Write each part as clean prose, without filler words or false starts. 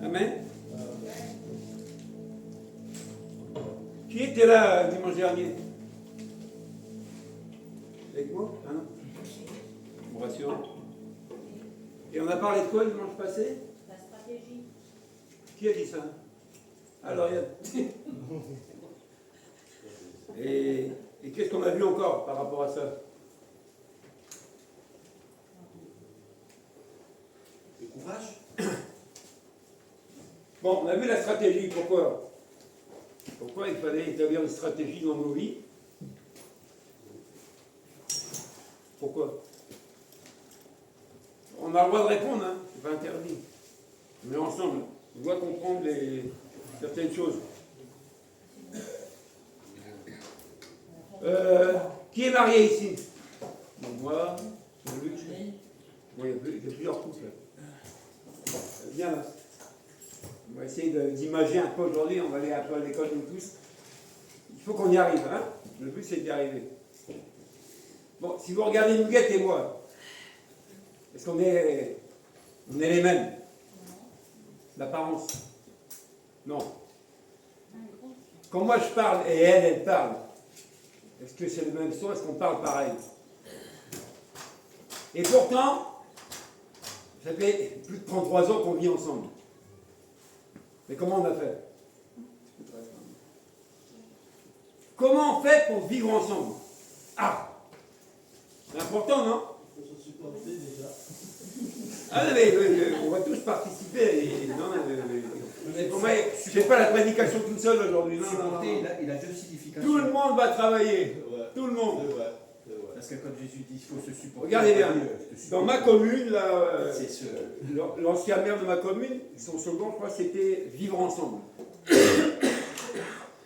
Amen. Qui était là dimanche dernier? Avec moi? Ah non? Je me rassure. Et on a parlé de quoi dimanche passé? La stratégie. Qui a dit ça? Alors, et qu'est-ce qu'on a vu encore par rapport à ça? Découvrage. Bon, on a vu la stratégie. Pourquoi? Pourquoi il fallait établir une stratégie dans nos vies? Pourquoi? On a le droit de répondre, hein, c'est pas interdit. Mais ensemble, on doit comprendre certaines choses. Qui est marié ici? Donc moi, Luc. Bon, il y a plusieurs couples. Viens là. On va essayer d'imager un peu aujourd'hui, on va aller un peu à l'école nous tous. Il faut qu'on y arrive, hein? Le but c'est d'y arriver. Bon, si vous regardez Nuguette et moi, est-ce qu'on est les mêmes? L'apparence? Non. Quand moi je parle et elle parle, est-ce que c'est le même son? Est-ce qu'on parle pareil? Et pourtant, ça fait plus de 33 ans qu'on vit ensemble. Mais comment on a fait? Comment on fait pour vivre ensemble? Ah! C'est important, non? Il faut se supporter déjà. Ah non, mais on va tous participer. Pour moi, je ne fais pas la prédication toute seule aujourd'hui. Non. Il a deux significations. Tout le monde va travailler. Ouais. Tout le monde. C'est vrai. Parce que comme Jésus dit, il faut se supporter. Regardez bien. Dans ma commune, là, c'est ce... l'ancien maire de ma commune, son slogan, je crois, c'était vivre ensemble.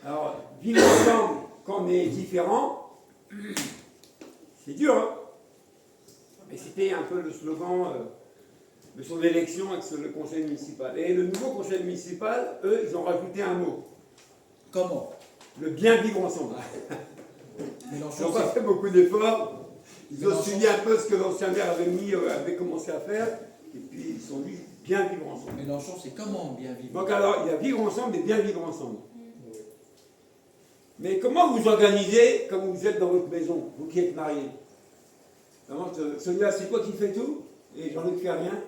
Alors, vivre ensemble quand on est différent, c'est dur, hein? Mais c'était un peu le slogan de son élection avec le conseil municipal. Et le nouveau conseil municipal, eux, ils ont rajouté un mot. Comment? Le bien vivre ensemble. Ils n'ont pas fait beaucoup d'efforts. Ils ont suivi un peu ce que l'ancien maire avait commencé à faire. Et puis ils sont dit bien vivre ensemble. Mélenchon, c'est comment bien vivre? Donc alors, il y a vivre ensemble et bien vivre ensemble. Mais comment vous organisez comme vous êtes dans votre maison, vous qui êtes mariés? Sonia, c'est toi qui fais tout? Et Jean-Luc fait rien?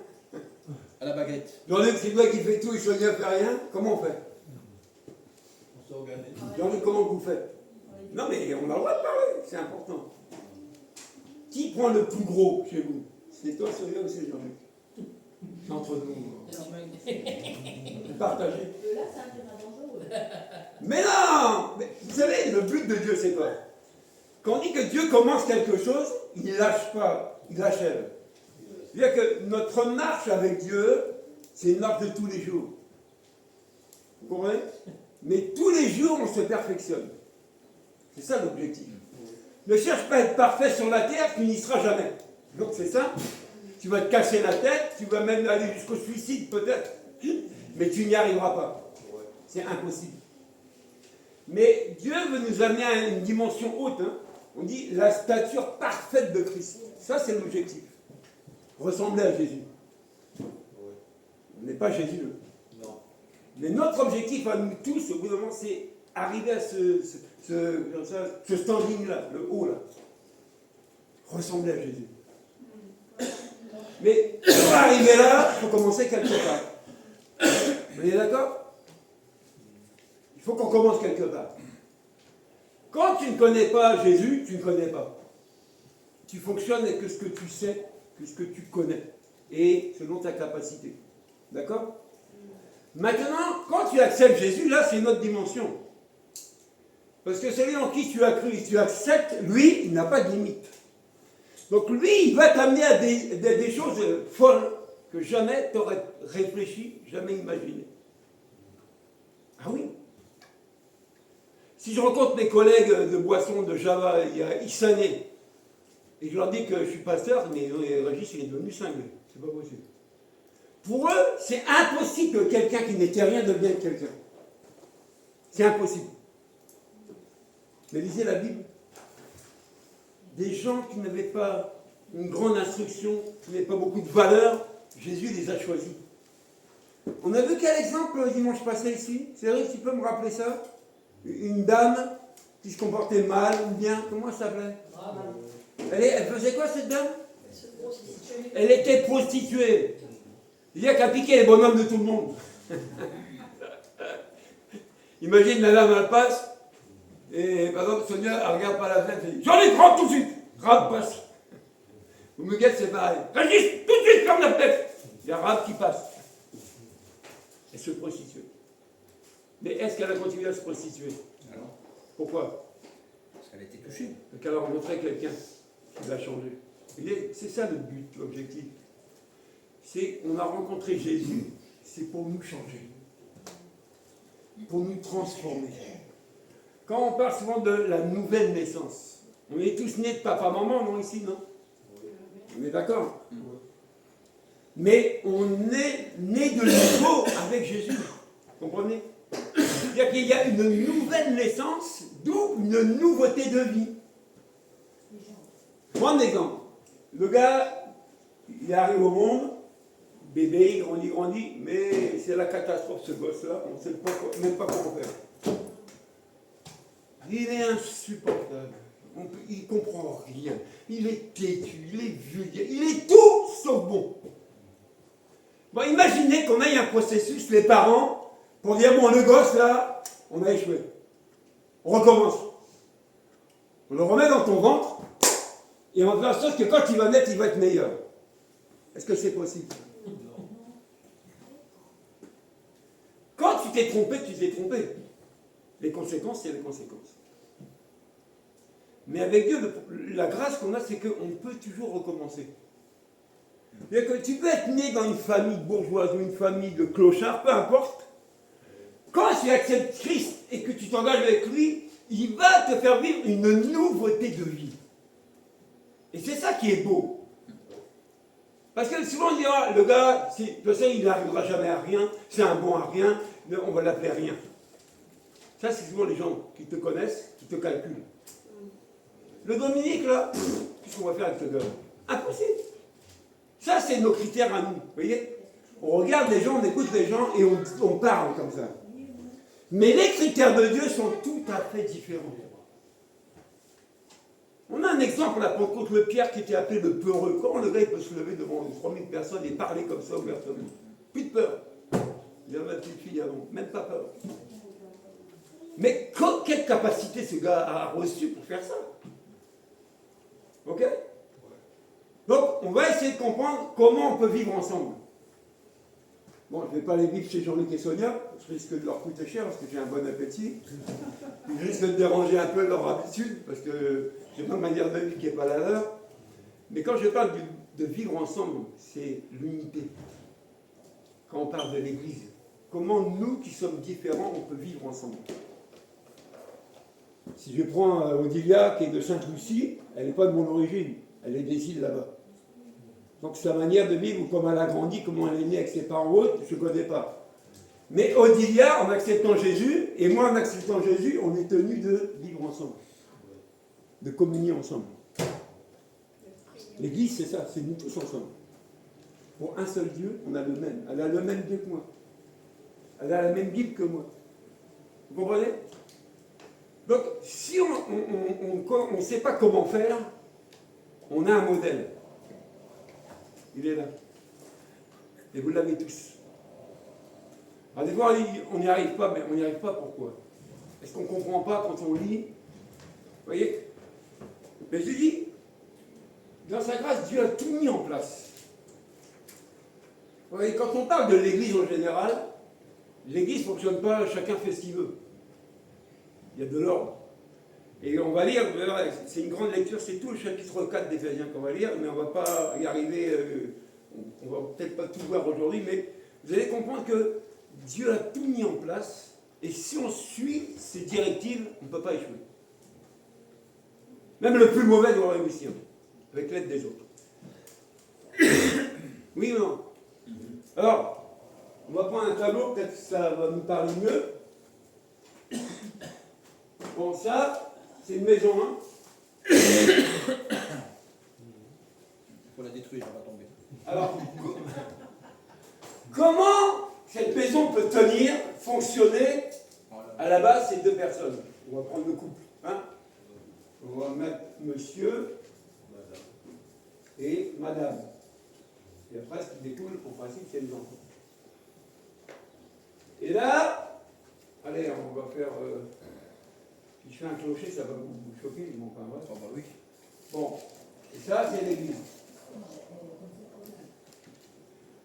À la baguette. Jean-Luc, c'est toi qui fais tout et Sonia fait rien? Comment on fait? On s'organise. Jean-Luc, comment vous faites? Non mais on a le droit de parler, c'est important. Qui prend le plus gros chez vous? C'est toi, Sonia, ou c'est Jean-Luc? C'est entre nous. Partagez. Là, c'est un terrain dangereux. Mais non! Mais vous savez, le but de Dieu, c'est quoi? Quand on dit que Dieu commence quelque chose, il ne lâche pas, il achève. C'est-à-dire que notre marche avec Dieu, c'est une marche de tous les jours. Vous comprenez? Mais tous les jours, on se perfectionne. C'est ça l'objectif. Ne cherche pas à être parfait sur la terre, tu n'y seras jamais. Donc c'est ça. Tu vas te casser la tête, tu vas même aller jusqu'au suicide peut-être, mais tu n'y arriveras pas. C'est impossible. Mais Dieu veut nous amener à une dimension haute. Hein. On dit la stature parfaite de Christ. Ça, c'est l'objectif. Ressembler à Jésus. On n'est pas Jésus. Non. Mais notre objectif à nous tous, au bout d'un moment, c'est arriver à ce standing-là, le haut là. Ressembler à Jésus. Mais pour arriver là, il faut commencer quelque part. Vous êtes d'accord? Il faut qu'on commence quelque part. Quand tu ne connais pas Jésus, tu ne connais pas. Tu fonctionnes avec ce que tu sais, que ce que tu connais, et selon ta capacité. D'accord? Maintenant, quand tu acceptes Jésus, là, c'est une autre dimension. Parce que celui en qui tu as cru et tu acceptes, lui, il n'a pas de limite. Donc lui, il va t'amener à des choses folles que jamais tu aurais réfléchi, jamais imaginé. Ah oui. Si je rencontre mes collègues de Boisson, de Java, il y a X années, et je leur dis que je suis pasteur, mais Régis, il est devenu cinglé. C'est pas possible. Pour eux, c'est impossible que quelqu'un qui n'était rien devienne quelqu'un. C'est impossible. Mais lisez la Bible. Des gens qui n'avaient pas une grande instruction, qui n'avaient pas beaucoup de valeur, Jésus les a choisis. On a vu quel exemple dimanche passé ici? C'est vrai, tu peux me rappeler ça? Une dame qui se comportait mal ou bien, comment elle s'appelait? Elle faisait quoi cette dame? Elle était prostituée. C'est-à-dire qu'elle piquait les bonhommes de tout le monde. Imagine la dame, elle passe, et par exemple Sonia, elle regarde par la fenêtre, elle dit j'en ai 30 tout de suite! Rab passe. Au Muguette, c'est pareil. Régis, tout de suite, ferme la fenêtre! Il y a Rab qui passe. Elle se prostitue. Mais est-ce qu'elle a continué à se prostituer? Alors, Pourquoi? parce qu'elle a été touchée. Parce qu'elle a rencontré quelqu'un qui l'a changé. C'est ça le but, l'objectif. C'est on a rencontré Jésus, c'est pour nous changer, pour nous transformer. Quand on parle souvent de la nouvelle naissance, on est tous nés de papa-maman, non, ici, non? On est d'accord? Mais on est né de nouveau avec Jésus. Vous comprenez? C'est-à-dire qu'il y a une nouvelle naissance, d'où une nouveauté de vie. Prends un exemple. Le gars, il arrive au monde, bébé, il grandit, mais c'est la catastrophe ce gosse-là, on ne sait même pas comment faire. Il est insupportable, il ne comprend rien, il est têtu, il est vulgaire, il est tout sauf bon. Bon, imaginez qu'on ait un processus, les parents, pour dire, bon, le gosse là, on a échoué. On recommence. On le remet dans ton ventre, et on fait en sorte que quand il va naître, il va être meilleur. Est-ce que c'est possible? Quand tu t'es trompé, tu t'es trompé. Les conséquences, c'est les conséquences. Mais avec Dieu, la grâce qu'on a, c'est qu'on peut toujours recommencer. C'est-à-dire que tu peux être né dans une famille bourgeoise ou une famille de clochards, peu importe. Quand tu acceptes Christ et que tu t'engages avec lui, il va te faire vivre une nouveauté de vie. Et c'est ça qui est beau. Parce que souvent on dira, le gars, de toute façon, il n'arrivera jamais à rien, c'est un bon à rien, on va l'appeler rien. Ça, c'est souvent les gens qui te connaissent, qui te calculent. Le Dominique, là, qu'est-ce qu'on va faire avec ce gars? Impossible. Ça, c'est nos critères à nous. Vous voyez? On regarde les gens, on écoute les gens et on parle comme ça. Mais les critères de Dieu sont tout à fait différents. On a un exemple à la Pentecôte, le Pierre qui était appelé le peureux. Comment le gars il peut se lever devant 3000 personnes et parler comme ça ouvertement? Plus de peur. Il avait une petite fille avant, même pas peur. Mais quelle capacité ce gars a reçu pour faire ça? Ok? Donc, on va essayer de comprendre comment on peut vivre ensemble. Bon, je ne vais pas les vivre chez Jean-Luc et Sonia, je risque de leur coûter cher parce que j'ai un bon appétit. Je risque de déranger un peu leur habitude parce que j'ai pas une manière de vivre qui n'est pas la leur. Mais quand je parle de vivre ensemble, c'est l'unité. Quand on parle de l'Église, comment nous qui sommes différents, on peut vivre ensemble. Si je prends Odilia qui est de Sainte-Lucie, elle n'est pas de mon origine, elle est des îles là-bas. Donc sa manière de vivre, ou comment elle a grandi, comment elle est née avec ses parents autres, je ne connais pas. Mais Odilia, en acceptant Jésus, et moi en acceptant Jésus, on est tenus de vivre ensemble. De communier ensemble. L'Église, c'est ça, c'est nous tous ensemble. Pour un seul Dieu, on a le même. Elle a le même Dieu que moi. Elle a la même Bible que moi. Vous comprenez? Donc, si on ne sait pas comment faire, on a un modèle. Il est là. Et vous l'avez tous. Alors des fois, on n'y arrive pas, mais on n'y arrive pas pourquoi? Est-ce qu'on ne comprend pas quand on lit? Vous voyez? Mais je dis, dans sa grâce, Dieu a tout mis en place. Vous voyez, quand on parle de l'Église en général, l'Église ne fonctionne pas, chacun fait ce qu'il veut. Il y a de l'ordre. Et on va lire, c'est une grande lecture, c'est tout le chapitre 4 d'Éphésiens qu'on va lire, mais on ne va pas y arriver, on ne va peut-être pas tout voir aujourd'hui, mais vous allez comprendre que Dieu a tout mis en place, et si on suit ses directives, on ne peut pas échouer. Même le plus mauvais doit réussir, avec l'aide des autres. Oui ou non? Alors, on va prendre un tableau, peut-être que ça va nous parler mieux. Bon, ça, c'est une maison, hein. Il faut la détruire, elle va tomber. Alors, comment cette maison peut tenir, fonctionner. À la base, c'est 2 personnes. On va prendre le couple. Hein? On va mettre monsieur et madame. Et après, ce qui découle, en principe, c'est les enfants. Et là, allez, on va faire. Si je fais un clocher, ça va vous choquer, mais enfin, bref. Oh bah oui. Bon, et ça, c'est l'église.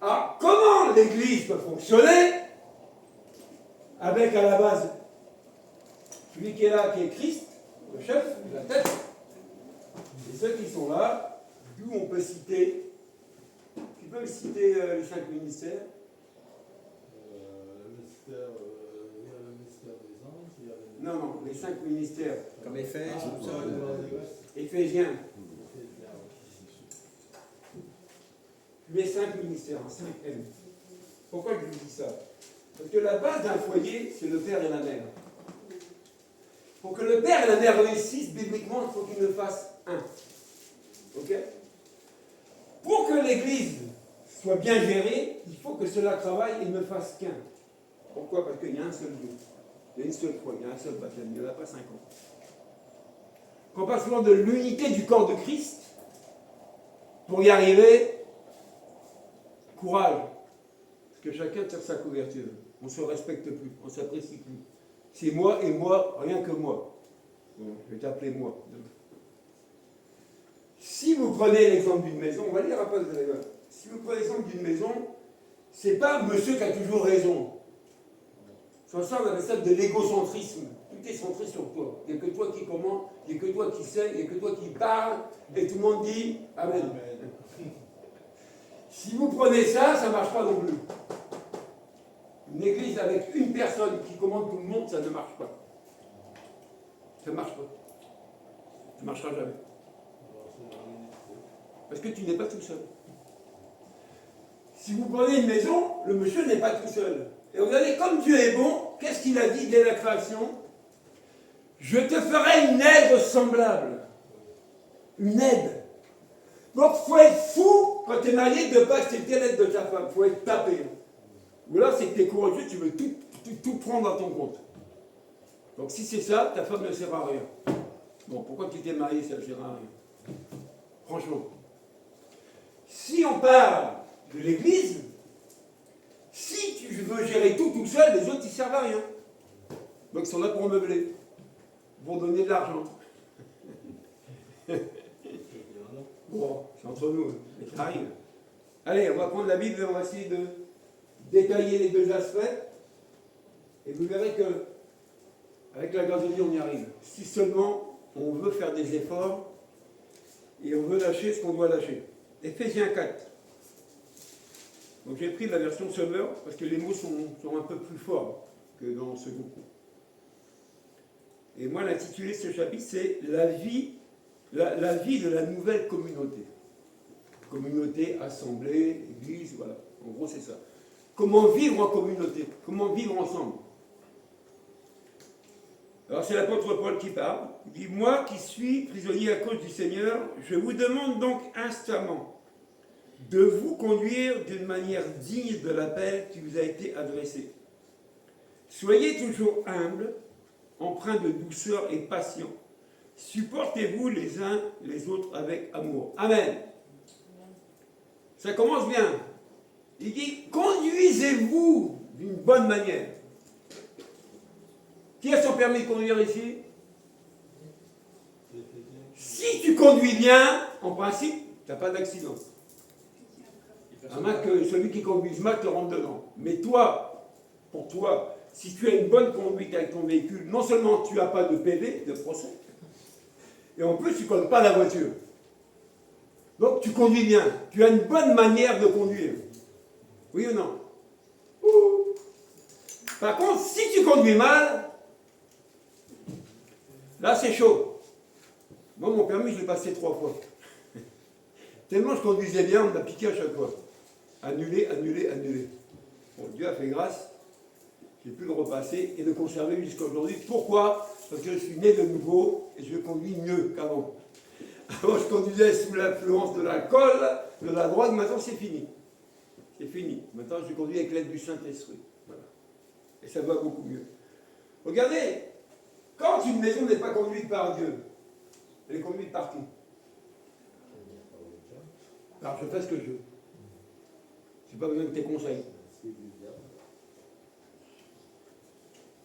Alors, comment l'église peut fonctionner avec à la base celui qui est là, qui est Christ, le chef, la tête, et ceux qui sont là, d'où on peut citer, tu peux me citer les 5 ministères? Le mystère, il y a le mystère des anges, il y a le Non, non, les 5 ministères. Comme Éphèse, tout ça. Éphésiens, les 5 ministères, 5 M. Pourquoi je vous dis ça? Parce que la base d'un foyer, c'est le père et la mère. Pour que le père et la mère réussissent, bibliquement, il faut qu'ils ne fassent un. Ok? Pour que l'église soit bien gérée, il faut que cela travaille et ne fasse qu'un. Pourquoi? Parce qu'il y a un seul Dieu. Il y a une seule foi, il y a un seul baptême, il n'y en a pas 50. Quand on parle souvent de l'unité du corps de Christ, pour y arriver, courage. Parce que chacun tire sa couverture. On ne se respecte plus, on ne s'apprécie plus. C'est moi et moi, rien que moi. Bon, je vais t'appeler moi. Si vous prenez l'exemple d'une maison, on va lire après, vous allez voir. Si vous prenez l'exemple d'une maison, c'est pas monsieur qui a toujours raison. Sur ça, on appelle ça de l'égocentrisme. Tout est centré sur toi. Il n'y a que toi qui commande, il n'y a que toi qui sais, il n'y a que toi qui parle, et tout le monde dit Amen. Si vous prenez ça, ça ne marche pas non plus. Une église avec une personne qui commande tout le monde, ça ne marche pas. Ça ne marche pas. Ça ne marchera jamais. Parce que tu n'es pas tout seul. Si vous prenez une maison, le monsieur n'est pas tout seul. Et regardez, comme Dieu est bon, qu'est-ce qu'il a dit dès la création? Je te ferai une aide semblable. Une aide. Donc, il faut être fou quand tu es marié de ne pas accepter l'aide de ta femme. Il faut être tapé. Ou alors, c'est que tu es courageux, tu veux tout prendre à ton compte. Donc, si c'est ça, ta femme ne sert à rien. Bon, pourquoi tu t'es marié, ça ne sert à rien. Franchement. Si on parle de l'église, si tu veux gérer tout seul, les autres, ils ne servent à rien. Donc, ils sont là pour meubler, pour donner de l'argent. Bon, c'est entre nous, mais ça arrive. Allez, on va prendre la Bible et on va essayer de détailler les 2 aspects. Et vous verrez que, avec la grâce de Dieu, on y arrive. Si seulement on veut faire des efforts et on veut lâcher ce qu'on doit lâcher. Éphésiens 4. Donc j'ai pris la version Summer parce que les mots sont un peu plus forts que dans ce groupe. Et moi, l'intitulé de ce chapitre, c'est la vie de la nouvelle communauté. Communauté, assemblée, église, voilà. En gros, c'est ça. Comment vivre en communauté? Comment vivre ensemble? Alors, c'est l'apôtre Paul qui parle. Il dit, moi qui suis prisonnier à cause du Seigneur, je vous demande donc instamment de vous conduire d'une manière digne de l'appel qui vous a été adressé. Soyez toujours humbles, empreints de douceur et patient. Supportez-vous les uns les autres avec amour. Amen. Ça commence bien. Il dit, conduisez-vous d'une bonne manière. Qui a son permis de conduire ici? Si tu conduis bien, en principe, tu n'as pas d'accident. À moins que celui qui conduise mal te rentre dedans. Mais toi, pour toi, si tu as une bonne conduite avec ton véhicule, non seulement tu n'as pas de PV, de procès, et en plus tu ne connais pas la voiture. Donc tu conduis bien. Tu as une bonne manière de conduire. Oui ou non? Ouh. Par contre, si tu conduis mal, là c'est chaud. Moi mon permis je l'ai passé 3 fois. Tellement je conduisais bien, on m'a piqué à chaque fois. Annulé, annulé, annulé. Bon, Dieu a fait grâce. J'ai pu le repasser et le conserver jusqu'à aujourd'hui. Pourquoi? Parce que je suis né de nouveau et je conduis mieux qu'avant. Avant, je conduisais sous l'influence de l'alcool, de la drogue, maintenant c'est fini. C'est fini. Maintenant, je conduis avec l'aide du Saint-Esprit. Voilà. Et ça va beaucoup mieux. Regardez, quand une maison n'est pas conduite par Dieu, elle est conduite par qui? Alors je fais ce que je veux. Je n'ai pas besoin de tes conseils.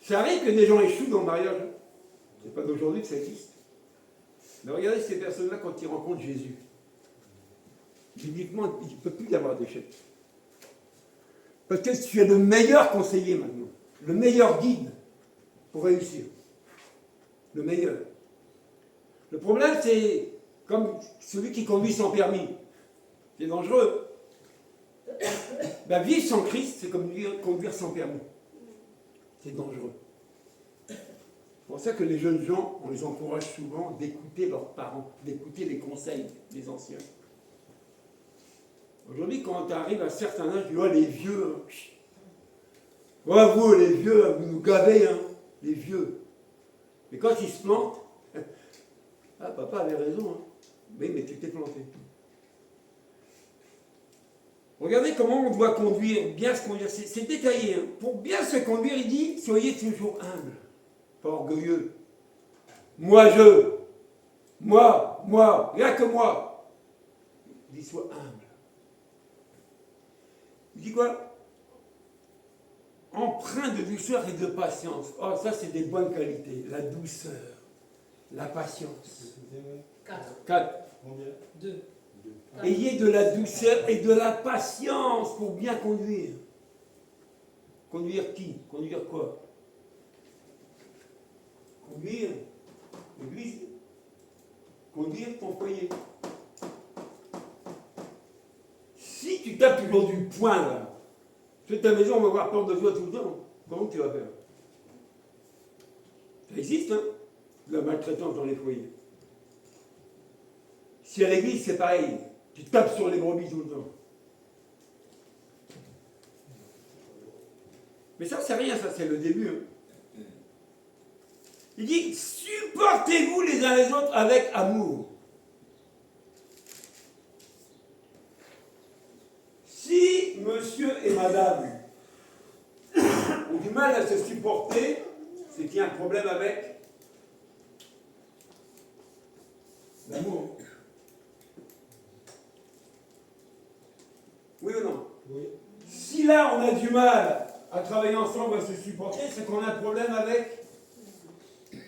Ça arrive que des gens échouent dans le mariage. C'est pas d'aujourd'hui que ça existe. Mais regardez ces personnes-là quand ils rencontrent Jésus. Bibliquement, il ne peut plus y avoir d'échec. Parce que tu es le meilleur conseiller maintenant. Le meilleur guide pour réussir. Le meilleur. Le problème, c'est comme celui qui conduit sans permis. C'est dangereux. Vivre sans Christ, c'est comme conduire sans permis. C'est dangereux. C'est pour ça que les jeunes gens, on les encourage souvent d'écouter leurs parents, d'écouter les conseils des anciens. Aujourd'hui, quand tu arrives à un certain âge, tu vois les vieux. Vous, les vieux, vous nous gavez, hein, les vieux. Mais quand ils se plantent, ah, papa avait raison, hein. Oui, mais tu t'es planté. Regardez comment on doit conduire, bien se conduire. C'est détaillé. Hein. Pour bien se conduire, il dit, soyez toujours humble, pas orgueilleux. Moi, rien que moi. Il dit, sois humble. Il dit quoi? Empreint de douceur et de patience. Oh, ça, c'est des bonnes qualités. La douceur, la patience. 4. Combien? 2. Ayez de la douceur et de la patience pour bien conduire. Conduire qui? Conduire quoi? Conduire l'église. Conduire ton foyer. Si tu tapes toujours du poing là, sur ta maison, on va avoir peur de toi tout le temps. Comment tu vas faire? Ça existe, hein? La maltraitance dans les foyers. Si à l'église, c'est pareil. Tu tapes sur les brebis tout le temps. Mais ça, c'est rien, ça, c'est le début. Hein. Il dit, supportez-vous les uns les autres avec amour. Si monsieur et madame ont du mal à se supporter, c'est qu'il y a un problème avec l'amour. Oui ou non? Oui. Si là on a du mal à travailler ensemble, à se supporter, c'est qu'on a un problème avec. Parce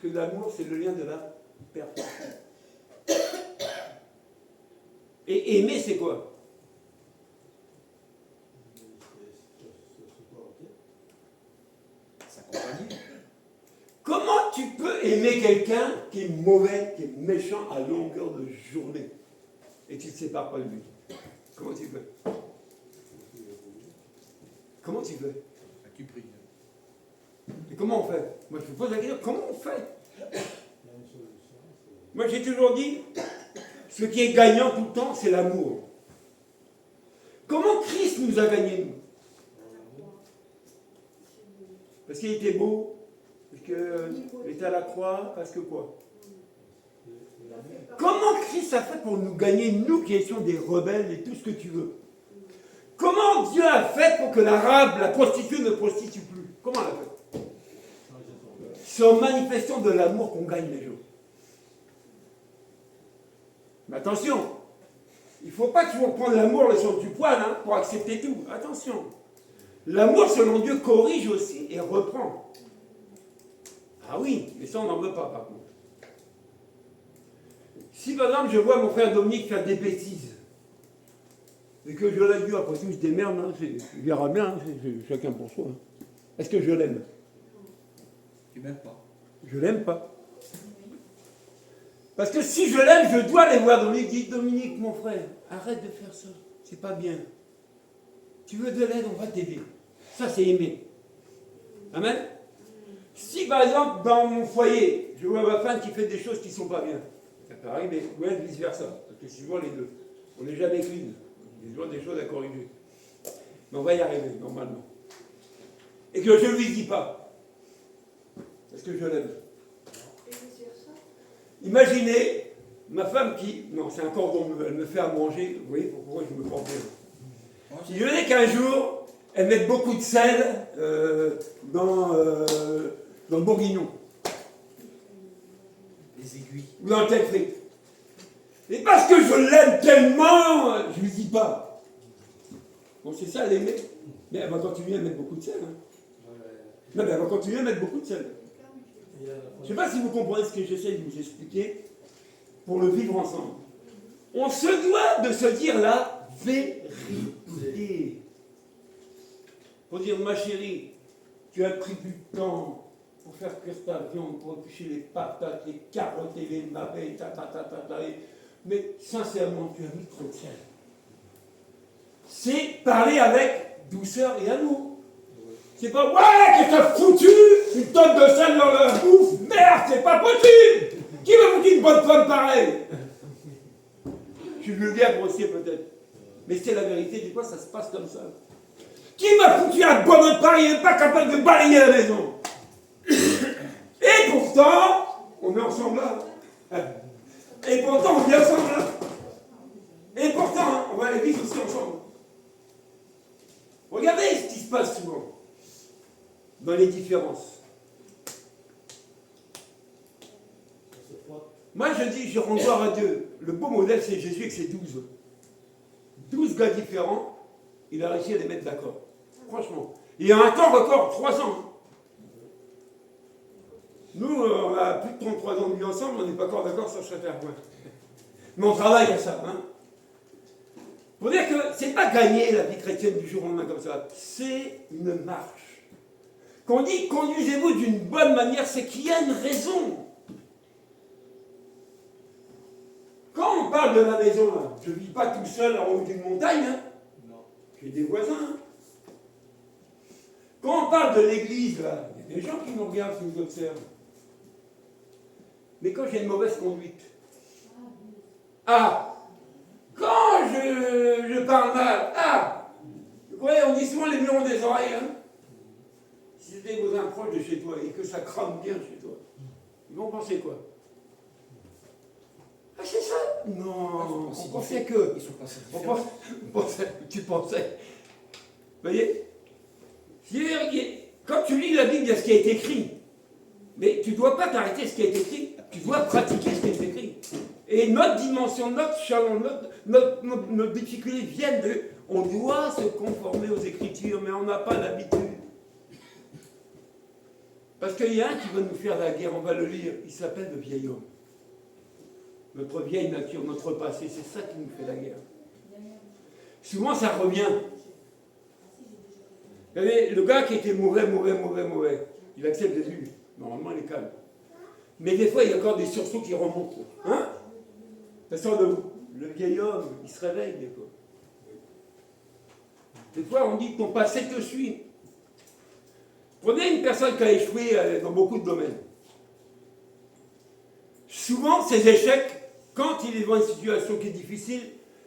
que l'amour, c'est le lien de la personne. Et aimer, c'est quoi? S'accompagner. Comment tu peux aimer quelqu'un qui est mauvais, qui est méchant à longueur de journée et tu ne te sépares pas de lui? Comment tu fais? Comment tu fais? Tu pries. Et comment on fait? Moi, je me pose la question, comment on fait? Moi, j'ai toujours dit, ce qui est gagnant tout le temps, c'est l'amour. Comment Christ nous a gagnés, nous? Parce qu'il était beau, parce qu'il était à la croix, parce que quoi? Comment Christ a fait pour nous gagner, nous qui étions des rebelles et tout ce que tu veux? Comment Dieu a fait pour que l'arabe, la prostituée, ne prostitue plus? Comment elle a fait? C'est en manifestant de l'amour qu'on gagne les jours. Mais attention, il ne faut pas toujours prendre l'amour le sens du poil hein, pour accepter tout. Attention. L'amour selon Dieu corrige aussi et reprend. Ah oui, mais ça on n'en veut pas par contre. Si par exemple je vois mon frère Dominique faire des bêtises, et que je l'aime Dieu, après tout je démerde, hein, il verra bien, hein, c'est chacun pour soi. Hein. Est-ce que je l'aime? Tu m'aimes pas. Je l'aime pas. Parce que si je l'aime, je dois aller voir Dominique. Dis Dominique, mon frère, arrête de faire ça. C'est pas bien. Tu veux de l'aide, on va t'aider. Ça, c'est aimer. Amen. Si par exemple, dans mon foyer, je vois ma femme qui fait des choses qui ne sont pas bien, ça peut arriver, ou elle vice versa. Parce que souvent les deux. On n'est jamais clean. Il y a toujours des choses à corriger. Mais on va y arriver, normalement. Et que je ne lui dis pas. Parce que je l'aime. Imaginez Ma femme qui... Non, c'est un cordon bleu, elle me fait à manger. Vous voyez pourquoi je me porte bien. Si je venais qu'un jour, elle mette beaucoup de sel dans le bourguignon. Les aiguilles. Ou dans le tête frite. Et parce que je l'aime tellement, je lui dis pas. Bon, c'est ça, elle aimait. Mais elle va continuer à mettre beaucoup de sel. Hein. Non, mais elle va continuer à mettre beaucoup de sel. Je ne sais pas si vous comprenez ce que j'essaie de vous expliquer pour le vivre ensemble. On se doit de se dire la vérité. Pour dire, ma chérie, tu as pris du temps pour faire cuire ta viande, pour éplucher les patates, les carottes et les navets, mais sincèrement, tu as mis trop de sel. C'est parler avec douceur et amour. C'est pas, ouais, qu'est-ce que t'as foutu une tonne de sel dans la bouffe. Merde, c'est pas possible. Qui va foutre une bonne femme pareille? Je suis vulgaire, grossier peut-être. Mais c'est la vérité, des fois ça se passe comme ça. Qui m'a foutu un bonhomme pareil, il n'est pas capable de balayer la maison? Et pourtant, on est ensemble là. Et pourtant, on est ensemble là. Et pourtant, on va aller vivre aussi ensemble. Regardez ce qui se passe souvent dans les différences. Moi, je dis, je rends gloire à Dieu. Le beau modèle, c'est Jésus avec ses 12. 12 gars différents, il a réussi à les mettre d'accord. Franchement. Il y a un temps record, 3 ans. Nous, on a plus de 33 ans de vie ensemble, on n'est pas encore d'accord sur chaque point. Mais on travaille à ça. Hein. Pour dire que c'est pas gagner la vie chrétienne du jour au lendemain comme ça. C'est une marche. Quand on dit conduisez-vous d'une bonne manière, c'est qu'il y a une raison. Quand on parle de la maison, là, je ne vis pas tout seul en haut d'une montagne. Hein. Non. J'ai des voisins. Hein. Quand on parle de l'église, là, il y a des gens qui nous regardent, qui nous observent. Mais quand j'ai une mauvaise conduite, quand je parle mal, vous voyez, on dit souvent les murs ont des oreilles. Hein. Si c'était vos proches de chez toi et que ça crame bien chez toi, ils vont penser quoi? Ah, c'est ça? Non, on pensait que. Ils sont pas si différents. Tu pensais. Vous voyez? Quand tu lis la Bible, il y a ce qui a été écrit. Mais tu ne dois pas t'arrêter à ce qui a été écrit. Tu dois pratiquer ce qui a été écrit. Et notre dimension, notre challenge, notre difficulté viennent de. On doit se conformer aux Écritures, mais on n'a pas l'habitude. Parce qu'il y a un qui va nous faire la guerre, on va le lire. Il s'appelle le vieil homme. Notre vieille nature, notre passé, c'est ça qui nous fait la guerre. Souvent, ça revient. Vous savez, le gars qui était mauvais, il accepte Jésus. Normalement, il est calme. Mais des fois, il y a encore des sursauts qui remontent. Hein? Ça sort de vous. Le vieil homme, il se réveille des fois. Des fois, on dit ton passé te suit. Prenez une personne qui a échoué dans beaucoup de domaines. Souvent, ses échecs, quand il est devant une situation qui est difficile,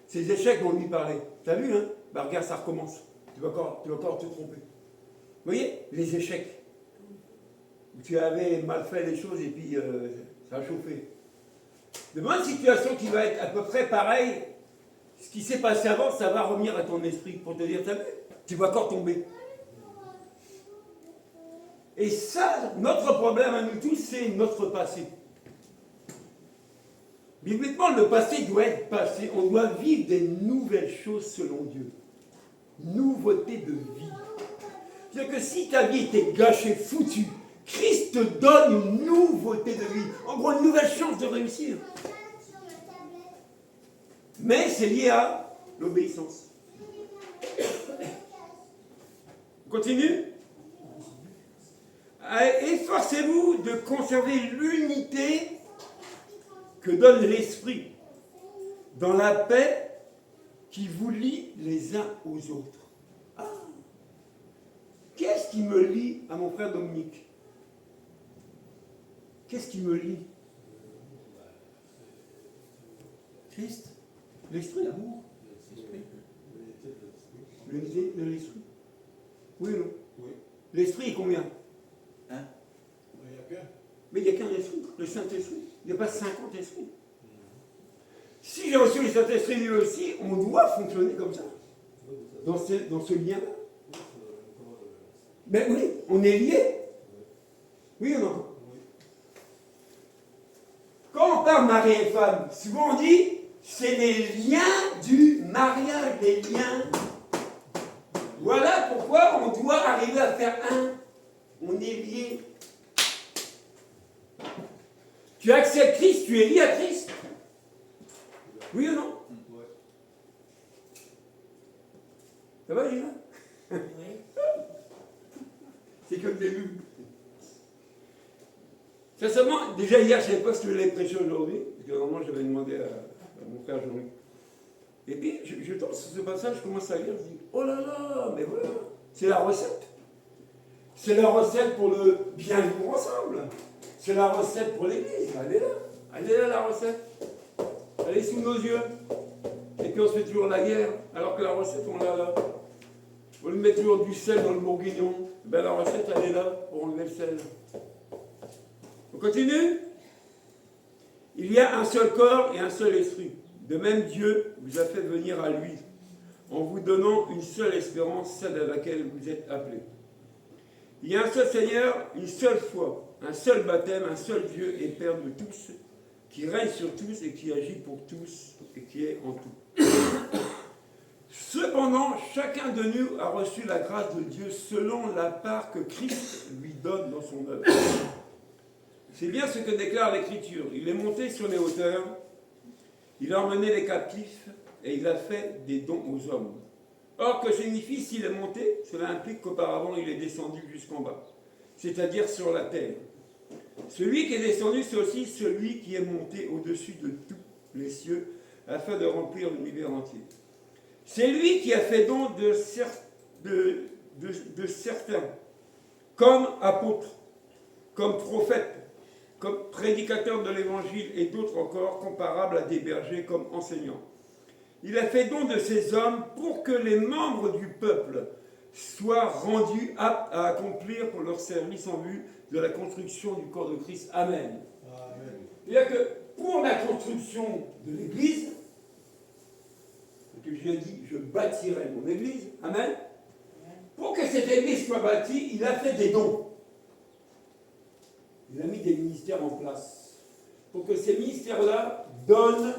ses échecs vont lui parler. T'as vu, hein? Bah regarde, ça recommence. Tu vas encore te tromper. Vous voyez, les échecs. Où tu avais mal fait les choses et puis ça a chauffé. Devant une situation qui va être à peu près pareille, ce qui s'est passé avant, ça va revenir à ton esprit pour te dire, t'as vu, tu vas encore tomber. Et ça, notre problème à nous tous, c'est notre passé. Bibliquement, le passé doit être passé. On doit vivre des nouvelles choses selon Dieu. Nouveauté de vie. C'est-à-dire que si ta vie était gâchée, foutue, Christ te donne une nouveauté de vie. En gros, une nouvelle chance de réussir. Mais c'est lié à l'obéissance. On continue? Efforcez-vous de conserver l'unité que donne l'Esprit dans la paix qui vous lie les uns aux autres. Ah. Qu'est-ce qui me lie à mon frère Dominique? Qu'est-ce qui me lie? Christ? L'Esprit, l'amour? L'unité de l'Esprit? Oui ou non? Oui. L'Esprit est combien? Hein? Il n'y a qu'un. Mais il n'y a qu'un esprit, le Saint-Esprit. Il n'y a pas 50 esprits. Si j'ai reçu le Saint-Esprit lui aussi, on doit fonctionner comme ça, dans ce lien-là. Ben oui, on est liés. Oui ou non? Quand on parle mari et femme, souvent on dit c'est les liens du mariage, les liens. Voilà pourquoi on doit arriver à faire un. On est liés. Tu acceptes Christ, tu es lié à Christ. Oui ou non? Ça va, Gina? Oui. C'est comme des loups. Sincèrement, déjà hier, je ne savais pas ce que j'allais prêcher aujourd'hui, parce que normalement, j'avais demandé à mon frère Jean-Luc. Et puis, je tombe sur ce passage, je commence à lire, je dis, oh là là, mais voilà, c'est la recette. C'est la recette pour le bien vivre ensemble. C'est la recette pour l'Église. Elle est là la recette. Elle est sous nos yeux. Et puis on se fait toujours la guerre, alors que la recette, on l'a là. On met toujours du sel dans le bourguignon. Ben la recette, elle est là pour enlever le sel. On continue? Il y a un seul corps et un seul esprit. De même, Dieu vous a fait venir à lui, en vous donnant une seule espérance, celle à laquelle vous êtes appelés. Il y a un seul Seigneur, une seule foi, un seul baptême, un seul Dieu et Père de tous, qui règne sur tous et qui agit pour tous et qui est en tout. Cependant, chacun de nous a reçu la grâce de Dieu selon la part que Christ lui donne dans son œuvre. C'est bien ce que déclare l'Écriture. Il est monté sur les hauteurs, il a emmené les captifs et il a fait des dons aux hommes. Or, que signifie s'il est monté? Cela implique qu'auparavant il est descendu jusqu'en bas, c'est-à-dire sur la terre. Celui qui est descendu, c'est aussi celui qui est monté au-dessus de tous les cieux, afin de remplir l'univers entier. C'est lui qui a fait don de certains, comme apôtres, comme prophètes, comme prédicateurs de l'évangile, et d'autres encore comparables à des bergers comme enseignants. Il a fait don de ces hommes pour que les membres du peuple soient rendus aptes à accomplir pour leur service en vue de la construction du corps de Christ. Amen. Amen. C'est-à-dire que pour la construction de l'Église, que j'ai dit, je bâtirai mon Église, amen. Pour que cette Église soit bâtie, il a fait des dons. Il a mis des ministères en place. Pour que ces ministères-là donnent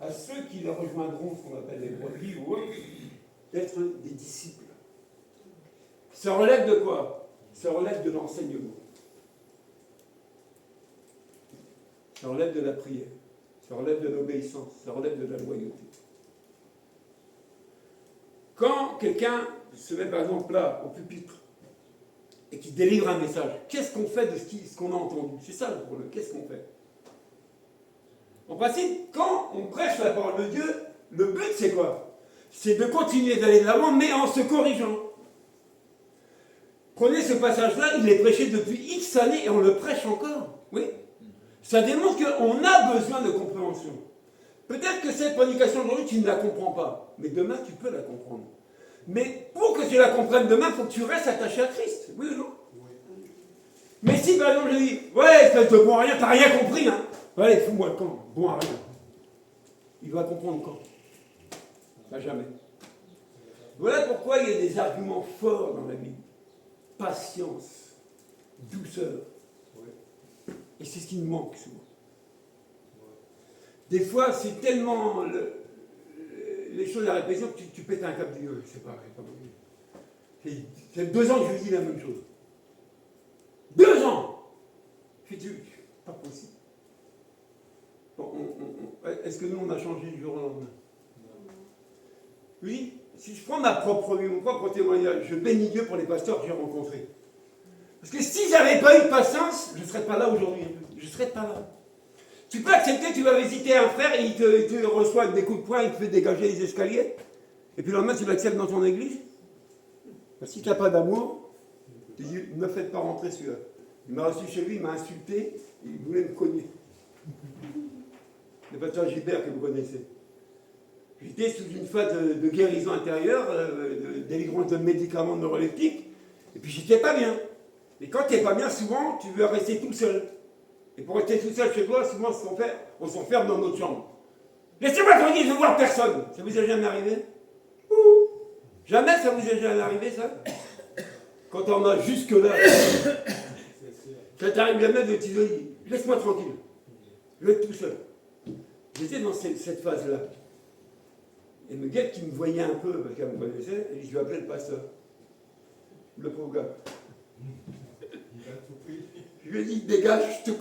à ceux qui les rejoindront, ce qu'on appelle les brebis ou autres, d'être des disciples. Ça relève de quoi? Ça relève de l'enseignement. Ça relève de la prière. Ça relève de l'obéissance. Ça relève de la loyauté. Quand quelqu'un se met par exemple là, au pupitre, et qui délivre un message, qu'est-ce qu'on fait de ce qu'on a entendu? C'est ça le problème. Qu'est-ce qu'on fait? En principe, quand on prêche la parole de Dieu, le but c'est quoi? C'est de continuer d'aller de l'avant, mais en se corrigeant. Prenez ce passage-là, il est prêché depuis X années et on le prêche encore. Oui. Ça démontre qu'on a besoin de compréhension. Peut-être que cette prédication aujourd'hui, tu ne la comprends pas, mais demain, tu peux la comprendre. Mais pour que tu la comprennes demain, il faut que tu restes attaché à Christ. Oui ou non? Oui. Mais si par exemple je dis, ouais, espèce de bon à rien, t'as rien compris, hein? Allez, fous-moi le camp, bon à rien. Il va comprendre quand? Pas jamais. Voilà pourquoi il y a des arguments forts dans la Bible. Patience, douceur. Et c'est ce qui nous manque souvent. Des fois, c'est tellement les choses à répétition que tu pètes un câble du c'est pas possible. C'est 2 ans que je lui dis la même chose. 2 ans! Pas possible. Bon, est-ce que nous, on a changé du jour au lendemain? Oui, si je prends ma propre vie, mon propre témoignage, je bénis Dieu pour les pasteurs que j'ai rencontrés. Parce que si j'avais pas eu de patience, je ne serais pas là aujourd'hui. Je ne serais pas là. Tu peux accepter, tu vas visiter un frère et il te reçoit avec des coups de poing, il te fait dégager les escaliers. Et puis le lendemain, tu l'acceptes dans ton église. Ben, si tu n'as pas d'amour, tu dis, ne me faites pas rentrer celui-là. Il m'a reçu chez lui, il m'a insulté, il voulait me cogner. Le pasteur Gilbert que vous connaissez. J'étais sous une phase de guérison intérieure, de délivrance de médicaments neuroleptiques, et puis j'étais pas bien. Et quand tu n'es pas bien, souvent, tu veux rester tout seul. Et pour rester tout seul chez toi, souvent on s'enferme dans notre chambre. Laissez-moi tranquille, je ne veux voir personne. Ça vous est jamais arrivé? Ouh. Jamais ça vous est jamais arrivé, ça? Quand on a jusque-là, ça t'arrive jamais de te dire, laisse-moi tranquille. Je vais être tout seul. J'étais dans cette phase-là. Et me guette qui me voyait un peu, parce qu'elle me connaissait, et je lui appelais le pasteur. Le pauvre gars. Je lui ai dit, dégage, je te...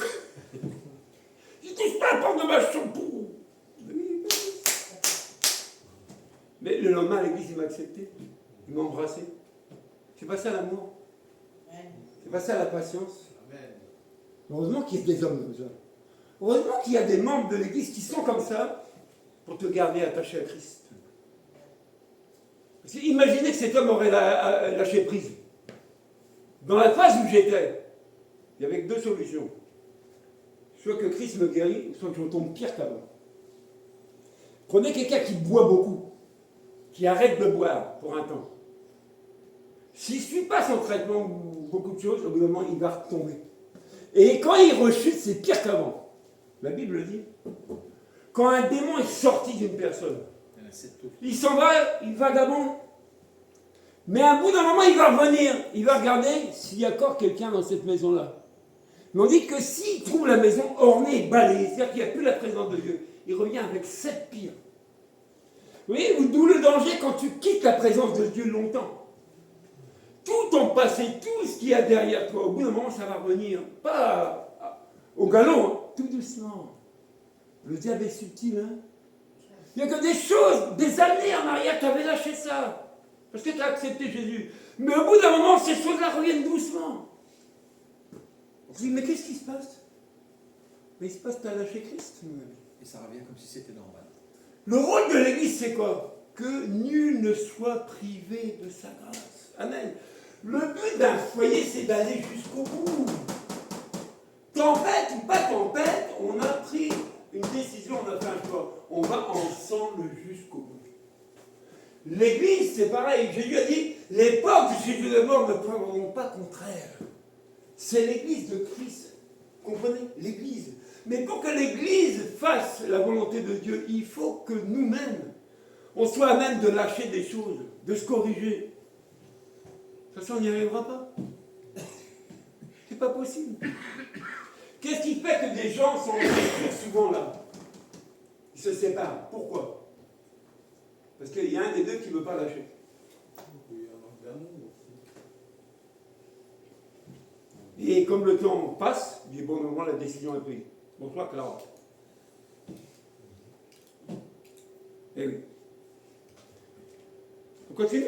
Je touche pas à la porte de ma chambre. Mais le lendemain, à l'église, il m'a accepté. Il m'a embrassé. C'est pas ça l'amour. C'est pas ça la patience. Heureusement qu'il y a des hommes comme ça. Heureusement qu'il y a des membres de l'église qui sont comme ça pour te garder attaché à Christ. Parce que imaginez que cet homme aurait lâché prise. Dans la phase où j'étais, il y avait que deux solutions. Soit que Christ me guérit, soit que je tombe pire qu'avant. Prenez quelqu'un qui boit beaucoup, qui arrête de boire pour un temps. S'il ne suit pas son traitement ou beaucoup de choses, au bout d'un moment, il va retomber. Et quand il rechute, c'est pire qu'avant. La Bible le dit. Quand un démon est sorti d'une personne, il s'en va, il vagabonde. Mais à bout d'un moment, il va revenir. Il va regarder s'il y a encore quelqu'un dans cette maison-là. Mais on dit que s'il trouve la maison ornée, balayée, c'est-à-dire qu'il n'y a plus la présence de Dieu, il revient avec 7 pires. Vous voyez, d'où le danger quand tu quittes la présence de Dieu longtemps. Tout ton passé, tout ce qu'il y a derrière toi, au bout d'un moment, ça va revenir. Pas au galop, hein, tout doucement. Le diable est subtil, hein. Il n'y a que des choses, des années en arrière, tu avais lâché ça. Parce que tu as accepté Jésus. Mais au bout d'un moment, ces choses-là reviennent doucement. On se dit, mais qu'est-ce qui se passe? Mais il se passe que tu as lâché Christ, mon ami. Et ça revient comme si c'était normal. Le rôle de l'Église, c'est quoi? Que nul ne soit privé de sa grâce. Amen. Le but d'un foyer, c'est d'aller jusqu'au bout. Tempête ou pas tempête, on a pris une décision, on a fait un choix. On va ensemble jusqu'au bout. L'Église, c'est pareil. Jésus a dit, les portes du Jésus de mort ne prendront pas contraire. C'est l'Église de Christ. Comprenez? L'Église. Mais pour que l'Église fasse la volonté de Dieu, il faut que nous-mêmes, on soit à même de lâcher des choses, de se corriger. De toute façon, on n'y arrivera pas. C'est pas possible. Qu'est-ce qui fait que des gens sont souvent là? Ils se séparent. Pourquoi? Parce qu'il y a un des deux qui ne veut pas lâcher. Et comme le temps passe, du bon moment, la décision est prise. Bonsoir, Clara. Eh oui. On continue.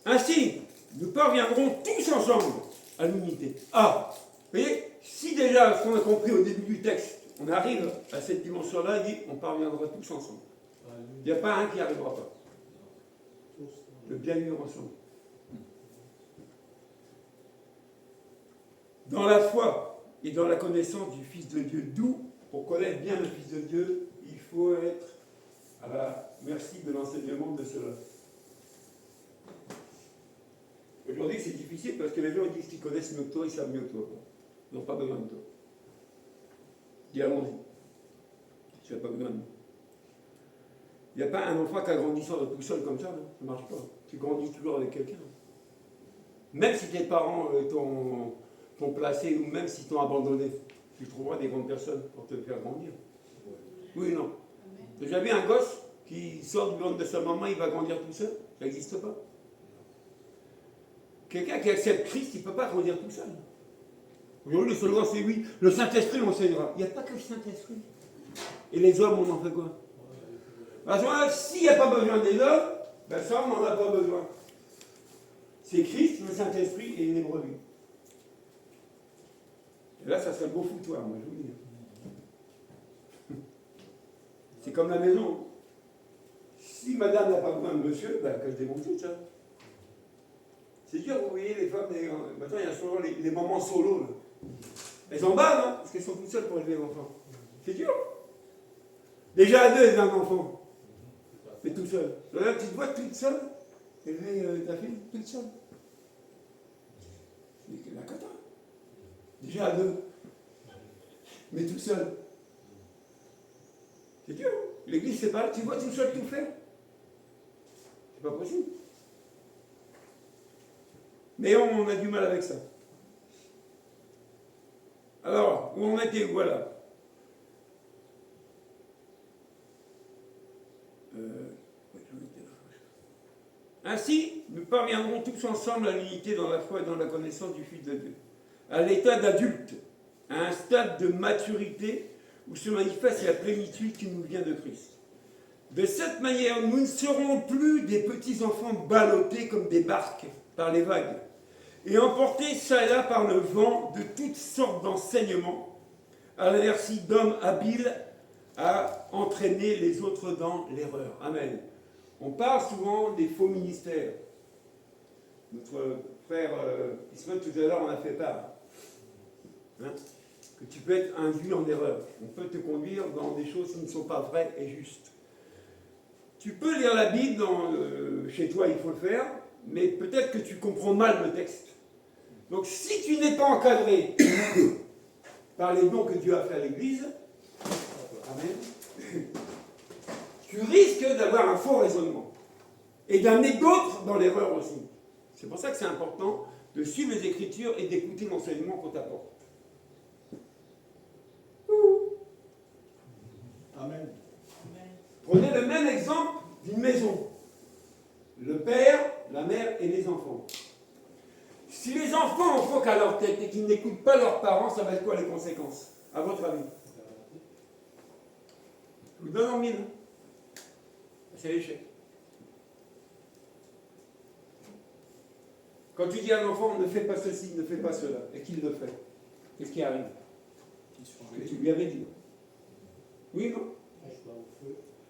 Ainsi, nous parviendrons tous ensemble à l'unité. Ah, vous voyez, si déjà, ce qu'on a compris au début du texte, on arrive à cette dimension-là, il dit, on parviendra tous ensemble. Il n'y a pas un qui n'y arrivera pas. De bien vivre ensemble. Dans la foi et dans la connaissance du Fils de Dieu, d'où, pour connaître bien le Fils de Dieu, il faut être à la merci de l'enseignement de cela. Aujourd'hui, c'est difficile parce que les gens disent qu'ils connaissent mieux que toi, ils savent mieux que toi. Ils n'ont pas besoin de toi. Dis allons-y. Tu n'as pas besoin de nous. Il n'y a pas un enfant qui a grandi tout seul comme ça, hein. Ça ne marche pas. Tu grandis toujours avec quelqu'un. Même si tes parents t'ont placé ou même si t'ont abandonné, tu trouveras des grandes personnes pour te faire grandir. Oui ou non? Tu as déjà vu un gosse qui sort du ventre de sa maman, il va grandir tout seul? Ça n'existe pas. Quelqu'un qui accepte Christ, il ne peut pas grandir tout seul. Aujourd'hui, le slogan c'est oui, le Saint-Esprit l'enseignera. Il n'y a pas que le Saint-Esprit. Et les hommes, on en fait quoi? Parce que s'il n'y a pas besoin des hommes, ben ça, on n'en a pas besoin. C'est Christ, le Saint-Esprit et les brebis. Et là, ça serait le beau foutoir, moi, je vous dis. C'est comme la maison. Si madame n'a pas besoin de monsieur, ben que je démonte tout ça. C'est dur, vous voyez, les femmes, maintenant il y a souvent les mamans solo. Là. Elles en bavent, hein, parce qu'elles sont toutes seules pour élever l'enfant. C'est dur. Déjà à deux, elles ont un enfant. Mais tout seul. Là, tu te vois toute seule, élever ta fille toute seule. C'est la cata. Déjà à deux. Mais tout seul. C'est dur. L'église, c'est pas, tu vois tout seul tout faire. C'est pas possible. Mais on a du mal avec ça. Alors, où on était, voilà. Ainsi, nous parviendrons tous ensemble à l'unité dans la foi et dans la connaissance du Fils de Dieu, à l'état d'adulte, à un stade de maturité où se manifeste la plénitude qui nous vient de Christ. De cette manière, nous ne serons plus des petits enfants ballottés comme des barques par les vagues et emportés çà et là par le vent de toutes sortes d'enseignements à la merci d'hommes habiles à entraîner les autres dans l'erreur. Amen. On parle souvent des faux ministères. Notre frère Ismaël, tout à l'heure, en a fait part. Hein, que tu peux être induit en erreur. On peut te conduire dans des choses qui ne sont pas vraies et justes. Tu peux lire la Bible, chez toi il faut le faire, mais peut-être que tu comprends mal le texte. Donc si tu n'es pas encadré par les dons que Dieu a fait à l'Église, amen, tu risques d'avoir un faux raisonnement et d'amener d'autres dans l'erreur aussi. C'est pour ça que c'est important de suivre les Écritures et d'écouter l'enseignement qu'on t'apporte. Amen. Prenez le même exemple d'une maison. Le père, la mère et les enfants. Si les enfants en font qu'à leur tête et qu'ils n'écoutent pas leurs parents, ça va être quoi les conséquences, à votre avis? Je vous donne en mille. C'est l'échec. Quand tu dis à un enfant, ne fais pas ceci, ne fais pas cela, et qu'il le fait, qu'est-ce qui arrive? Que tu lui avais dit. Oui, non?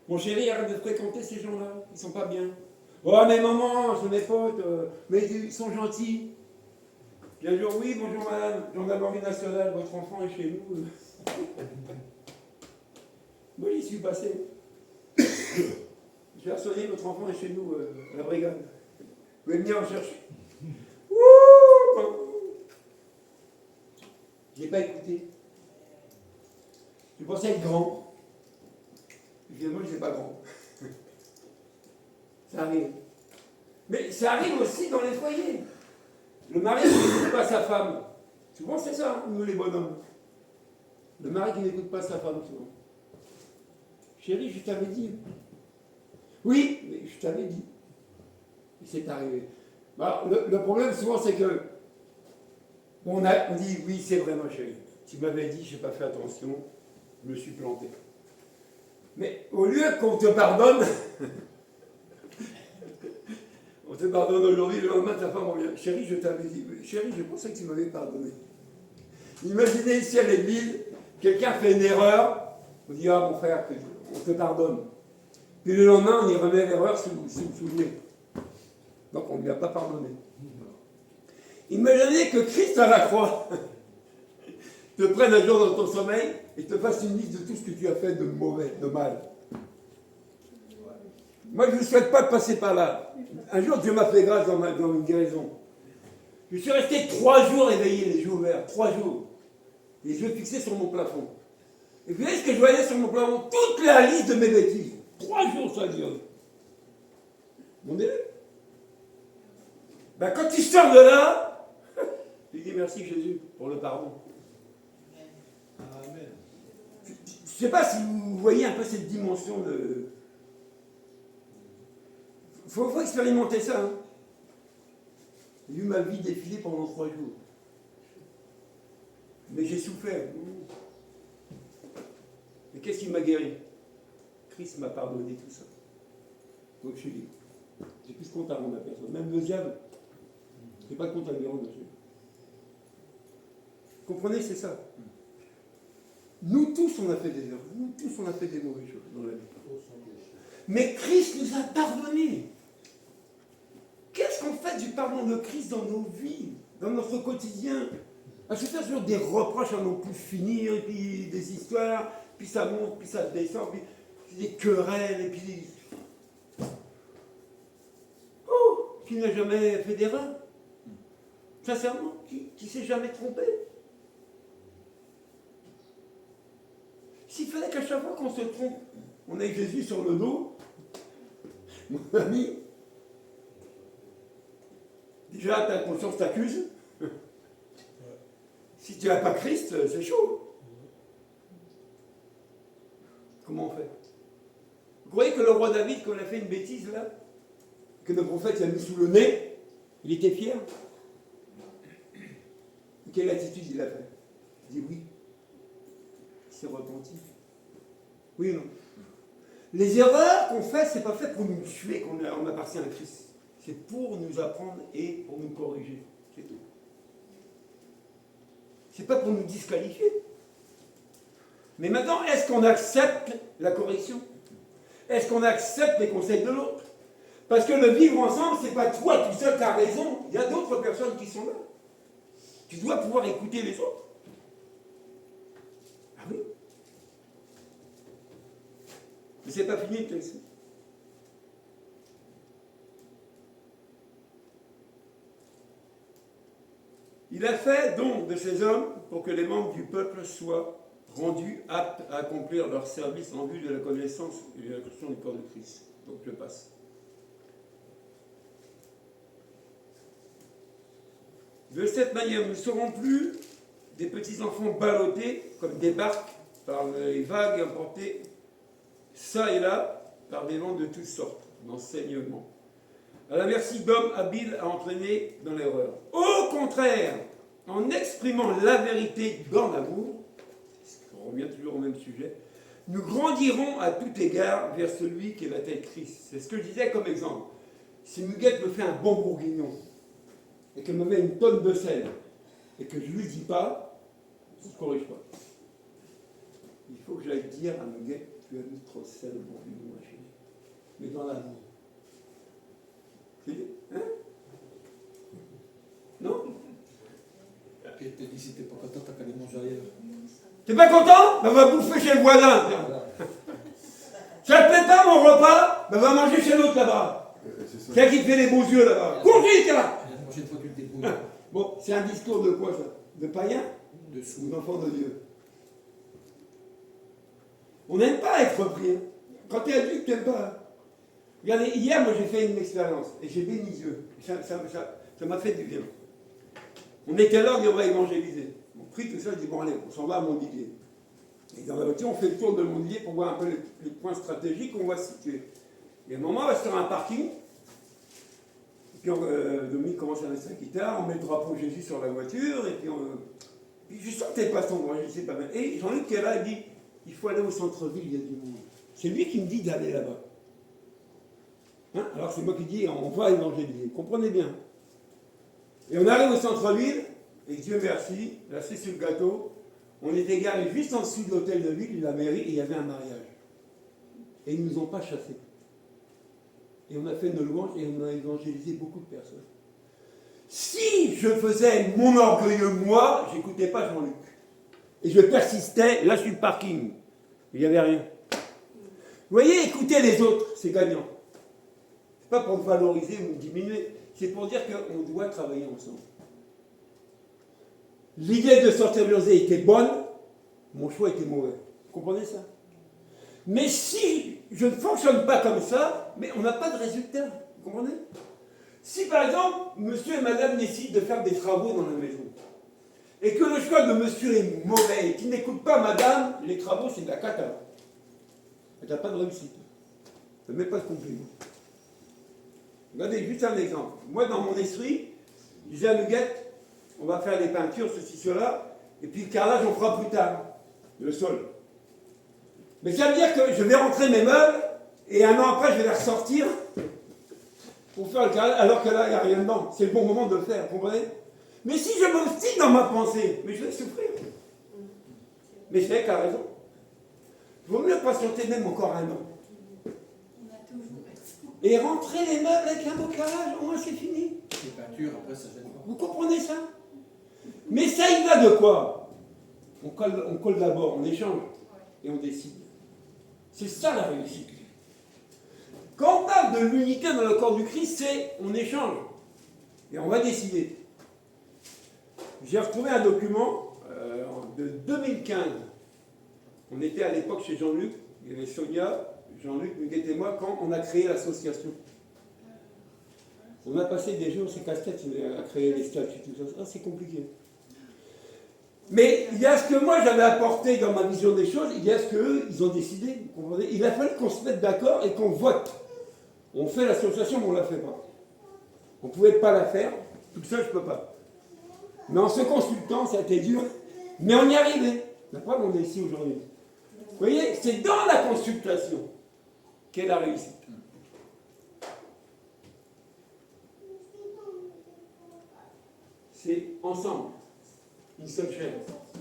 Mon chéri, arrête de fréquenter ces gens-là, ils sont pas bien. Oh, mais maman, c'est mes potes, mais ils sont gentils. Puis un jour, oui, bonjour madame, gendarmerie nationale, votre enfant est chez nous. Moi, j'y suis passé. Je vais sonner, votre enfant est chez nous, à la brigade. Vous pouvez venir en chercher. Je n'ai pas écouté. Je pensais être grand. Finalement, je n'ai pas grand. Ça arrive. Mais ça arrive aussi dans les foyers. Le mari qui n'écoute pas sa femme. Souvent, c'est ça, hein, nous les bonhommes. Le mari qui n'écoute pas sa femme, souvent. Chérie, je t'avais dit. Oui, mais je t'avais dit. Et c'est arrivé. Alors, le problème, souvent, c'est que on dit, oui, c'est vrai, ma chérie. Tu m'avais dit, je n'ai pas fait attention, je me suis planté. Mais au lieu qu'on te pardonne, on te pardonne aujourd'hui, le lendemain, ta femme revient. Chérie, je t'avais dit. Chérie, je pensais que tu m'avais pardonné. Imaginez ici à l'église, quelqu'un fait une erreur, on dit, ah mon frère, on te pardonne. Puis le lendemain, on y remet l'erreur, si vous vous souvenez. Donc on ne lui a pas pardonné. Imaginez que Christ à la croix te prenne un jour dans ton sommeil et te fasse une liste de tout ce que tu as fait de mauvais, de mal. Moi, je ne souhaite pas de passer par là. Un jour, Dieu m'a fait grâce dans une guérison. Je suis resté 3 jours éveillé, les yeux ouverts, 3 jours. Les yeux fixés sur mon plafond. Et vous voyez ce que je voyais sur mon plafond? Toute la liste de mes bêtises. 3 jours, ça dure. Mon Dieu. Ben, quand tu sors de là, tu dis merci Jésus pour le pardon. Amen. Je ne sais pas si vous voyez un peu cette dimension de... Il faut expérimenter ça. Hein. J'ai vu ma vie défiler pendant 3 jours. Mais j'ai souffert. Et qu'est-ce qui m'a guéri? Christ m'a pardonné tout ça. Donc je suis libre. J'ai plus de compte à rendre à personne. Même le diable, je n'ai pas de compte à lui rendre. Vous comprenez, c'est ça. Nous tous, on a fait des erreurs. Nous tous, on a fait des mauvaises choses dans la vie. Mais Christ nous a pardonné. Qu'est-ce qu'on fait du pardon de Christ dans nos vies, dans notre quotidien? À se faire toujours des reproches à n'en plus finir, et puis des histoires, puis ça monte, puis ça descend, puis des querelles, et puis... Oh, qui n'a jamais fait d'erreur? Sincèrement, qui s'est jamais trompé? S'il fallait qu'à chaque fois qu'on se trompe, on ait Jésus sur le dos, mon ami, déjà ta conscience t'accuse. Si tu n'as pas Christ, c'est chaud. Comment on fait? Vous croyez que le roi David, quand il a fait une bêtise là, que le prophète l'a mis sous le nez, il était fier? Quelle attitude il a fait? Il dit oui. Il s'est repenti. Oui ou non? Les erreurs qu'on fait, c'est pas fait pour nous tuer qu'on appartient à Christ. C'est pour nous apprendre et pour nous corriger. C'est tout. C'est pas pour nous disqualifier. Mais maintenant, est-ce qu'on accepte la correction? Est-ce qu'on accepte les conseils de l'autre? Parce que le vivre ensemble, c'est pas toi tout seul qui as raison. Il y a d'autres personnes qui sont là. Tu dois pouvoir écouter les autres. Ah oui. Mais c'est pas fini le texte. Il a fait don de ces hommes pour que les membres du peuple soient rendus aptes à accomplir leur service en vue de la connaissance et de la construction du corps de Christ. Donc je passe. De cette manière, nous ne serons plus des petits enfants ballottés comme des barques par les vagues emportées ça et là par des vents de toutes sortes d'enseignements, à la merci d'hommes habiles à entraîner dans l'erreur. Au contraire, en exprimant la vérité dans l'amour, on revient toujours au même sujet, nous grandirons à tout égard vers celui qui est la tête Christ. C'est ce que je disais comme exemple. Si Muguette me fait un bon bourguignon, et qu'elle me met une tonne de sel, et que je ne lui dis pas, je ne corrige pas. Il faut que j'aille dire à Muguette, tu as mis trop de sel au bourguignon, ma chérie. Mais dans l'amour. Hein? Non? Puis elle te dit, si t'es pas content, t'as qu'à aller manger ailleurs. T'es pas content? Ben va bouffer chez le voisin. Voilà. Ça te plaît pas mon repas? Ben va manger chez l'autre là-bas. C'est qui te fait les beaux yeux là-bas. Conduis, là! La prochaine fois, tu te débrouilles. Bon, c'est un discours de quoi ça? De païen? Dessous. Ou d'enfant de Dieu? On n'aime pas être repris. Hein. Quand tu es adulte, tu n'aimes pas. Regardez, hier, moi j'ai fait une expérience et j'ai béni Dieu. Ça m'a fait du bien. On était là, on dit on va évangéliser. On prie tout ça, je dis bon allez, on s'en va à Montdidier. Et dans la voiture, on fait le tour de Montdidier pour voir un peu les points stratégiques qu'on va situer. Et à un moment, on va sur un parking. Et puis Dominique commence à mettre sa guitare, on met le drapeau Jésus sur la voiture, et puis je sentais pas son droit, je sais pas bien. Et Jean-Luc qui est là, il dit il faut aller au centre-ville, il y a du monde. C'est lui qui me dit d'aller là-bas. Hein? Alors c'est moi qui dis on va évangéliser, comprenez bien. Et on arrive au centre-ville, et Dieu merci, la cerise sur le gâteau, on était garé juste en dessous de l'hôtel de ville, de la mairie, et il y avait un mariage. Et ils ne nous ont pas chassés. Et on a fait une louange et on a évangélisé beaucoup de personnes. Si je faisais mon orgueilleux moi, j'écoutais pas Jean-Luc. Et je persistais, là sur le parking. Il n'y avait rien. Vous voyez, écouter les autres, c'est gagnant. C'est pas pour me valoriser ou me diminuer, c'est pour dire qu'on doit travailler ensemble. L'idée de sortir de l'osée était bonne, mon choix était mauvais. Vous comprenez ça? Mais si je ne fonctionne pas comme ça, mais on n'a pas de résultat. Vous comprenez? Si par exemple, monsieur et madame décident de faire des travaux dans la maison, et que le choix de monsieur est mauvais, et qu'il n'écoute pas madame, les travaux c'est de la cata. Elle n'a pas de réussite. Ne mets pas de compliment. Regardez, juste un exemple. Moi, dans mon esprit, je disais à Muguette, on va faire des peintures, ceci, cela, et puis le carrelage, on fera plus tard. Le sol. Mais ça veut dire que je vais rentrer mes meubles, et un an après, je vais les ressortir pour faire le carrelage, alors que là, il n'y a rien dedans. C'est le bon moment de le faire, vous comprenez? Mais si je m'obstine dans ma pensée, mais je vais souffrir. Mais c'est qu'elle a raison. Il vaut mieux patienter même encore un an. Et rentrer les meubles avec un beau carrelage, au moins c'est fini. Les peintures, après, ça gêne pas. Vous comprenez ça? Mais ça y va de quoi? On colle d'abord, on échange, et on décide. C'est ça la réussite. Quand on parle de l'unité dans le corps du Christ, c'est on échange, et on va décider. J'ai retrouvé un document de 2015. On était à l'époque chez Jean-Luc, il y avait Sonia, Jean-Luc, Huguette et moi, quand on a créé l'association. On a passé des jours, c'est casse-tête à créer les statuts, tout ça. Ah, c'est compliqué. Mais il y a ce que moi j'avais apporté dans ma vision des choses, il y a ce qu'eux, ils ont décidé. Vous comprenez ? Il a fallu qu'on se mette d'accord et qu'on vote. On fait l'association, mais on ne la fait pas. On ne pouvait pas la faire, tout seul je ne peux pas. Mais en se consultant, ça a été dur, mais on y arrivait. La preuve, on est ici aujourd'hui. Vous voyez, c'est dans la consultation qu'est la réussite. C'est ensemble, une seule chaîne,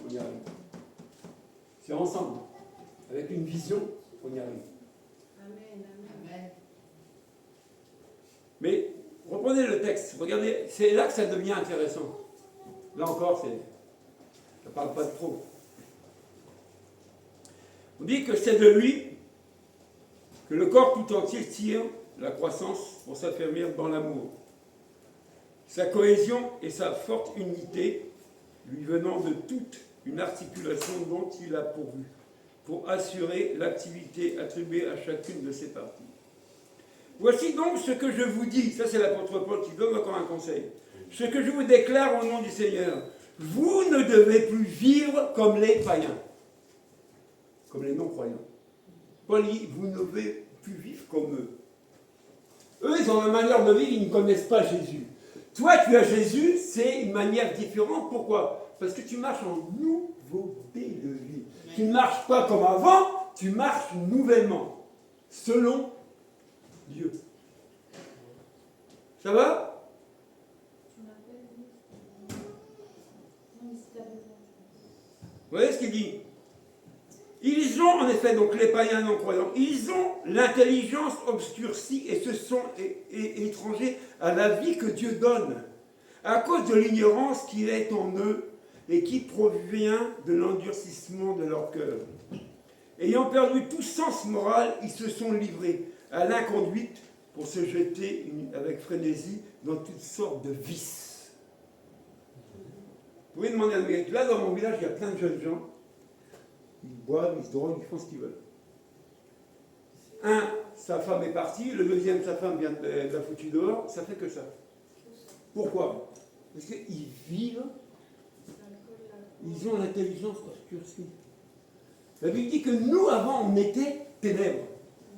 on y arrive. C'est ensemble, avec une vision, on y arrive. Amen, amen. Mais reprenez le texte, regardez, c'est là que ça devient intéressant. Là encore, ça ne parle pas de trop. On dit que c'est de lui que le corps tout entier tire la croissance pour s'affermir dans l'amour. Sa cohésion et sa forte unité lui venant de toute une articulation dont il a pourvu, pour assurer l'activité attribuée à chacune de ses parties. Voici donc ce que je vous dis, ça c'est l'apôtre Paul qui donne encore un conseil, ce que je vous déclare au nom du Seigneur, vous ne devez plus vivre comme les païens, comme les non-croyants. Paul dit, vous ne devez plus vivre comme eux. Eux, ils ont une manière de vivre, ils ne connaissent pas Jésus. Toi, tu as Jésus, c'est une manière différente. Pourquoi ? Parce que tu marches en nouveauté de vie. Tu ne marches pas comme avant, tu marches nouvellement, selon Dieu. Ça va ? Tu m'appelles ? Non, mais c'est ta besoin. Vous voyez ce qu'il dit ? Ils ont, en effet, donc les païens non-croyants, ils ont l'intelligence obscurcie et se sont étrangers à la vie que Dieu donne, à cause de l'ignorance qui est en eux et qui provient de l'endurcissement de leur cœur. Ayant perdu tout sens moral, ils se sont livrés à l'inconduite pour se jeter avec frénésie dans toutes sortes de vices. Vous pouvez demander à mes... Là, dans mon village, il y a plein de jeunes gens. Ils boivent, ils se droguent, ils font ce qu'ils veulent. Un, sa femme est partie, le deuxième, sa femme vient de la foutue dehors, ça fait que ça. Pourquoi ? Parce qu'ils vivent, ils ont l'intelligence obscurcie. La Bible dit que nous, avant, on était ténèbres.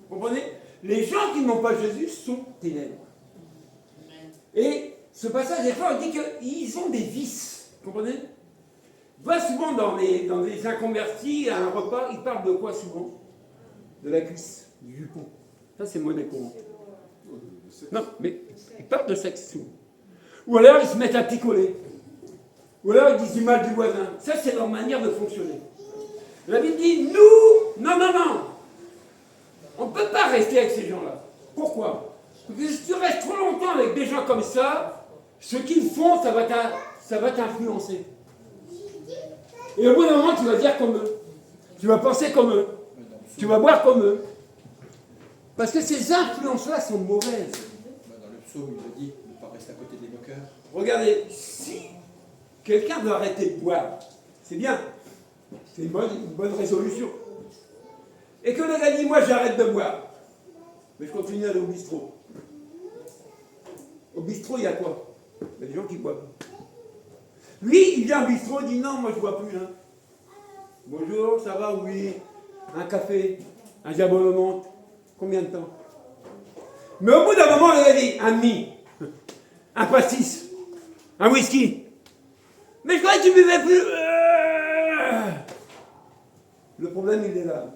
Vous comprenez ? Les gens qui n'ont pas Jésus sont ténèbres. Et ce passage est fort, il dit qu'ils ont des vices. Vous comprenez ? Va souvent dans les inconvertis, à un repas, ils parlent de quoi souvent ? De la cuisse, du jupon. Ça, c'est monnaie courante. Non, mais ils parlent de sexe souvent. Ou alors, ils se mettent à picoler. Ou alors, ils disent du mal du voisin. Ça, c'est leur manière de fonctionner. La Bible dit, nous, non. On ne peut pas rester avec ces gens-là. Pourquoi ? Parce que si tu restes trop longtemps avec des gens comme ça, ce qu'ils font, ça va t'influencer. Et au bout d'un moment, tu vas dire comme eux. Tu vas penser comme eux. Tu vas boire comme eux. Parce que ces influences-là sont mauvaises. Dans le psaume, il dit ne pas rester à côté des moqueurs. Regardez, si quelqu'un veut arrêter de boire, c'est bien. C'est une bonne résolution. Et que le gars dit, moi j'arrête de boire. Mais je continue à aller au bistrot. Au bistrot, il y a quoi ? Il y a des gens qui boivent. Lui, il vient au bistrot, il dit non, moi je ne bois plus. Hein. Bonjour, ça va? Oui. Un café, un diabolo. Combien de temps? Mais au bout d'un moment, il a dit un demi, un pastis, un whisky. Mais je croyais que tu buvais plus. Le problème, il est là.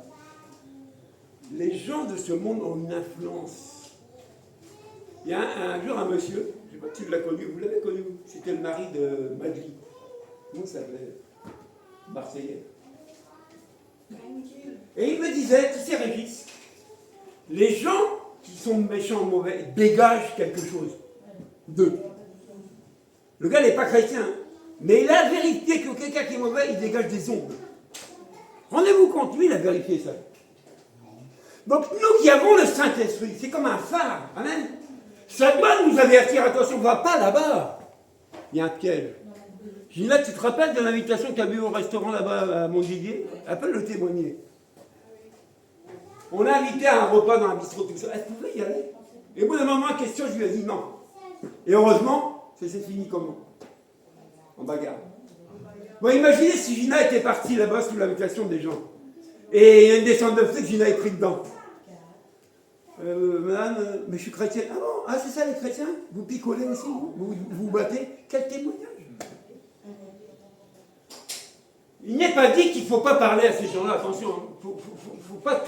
Les gens de ce monde ont une influence. Il y a un jour un monsieur, je ne sais pas si tu l'as connu, vous l'avez connu, c'était le mari de Madly. Comment ça s'appelait? Marseillais. Et il me disait, tu sais Régis, les gens qui sont méchants, mauvais, dégagent quelque chose d'eux. Le gars n'est pas chrétien, mais il a vérifié que quelqu'un qui est mauvais, il dégage des ombres. Rendez-vous compte, lui, il a vérifié ça. Donc nous qui avons le Saint-Esprit, c'est comme un phare, amen. Ça doit nous avertir, attention, on ne va pas là-bas. Il y a un piège. Gina, tu te rappelles de l'invitation qu'il y a eu au restaurant là-bas à Montdidier? Elle peut le témoigner. On l'a invité à un repas dans un bistrot, tout ça. Elle pouvait y aller. Et au bout d'un moment, en question, je lui ai dit non. Et heureusement, ça s'est fini comment? En bagarre. Bon, imaginez si Gina était partie là-bas sous l'invitation des gens. Et il y a une descente de flics, Gina est pris dedans. Madame, mais je suis chrétienne. Ah bon? Ah, c'est ça les chrétiens? Vous picolez aussi, vous battez? Quel témoignage? Il n'est pas dit qu'il ne faut pas parler à ces gens-là, attention. Il ne faut pas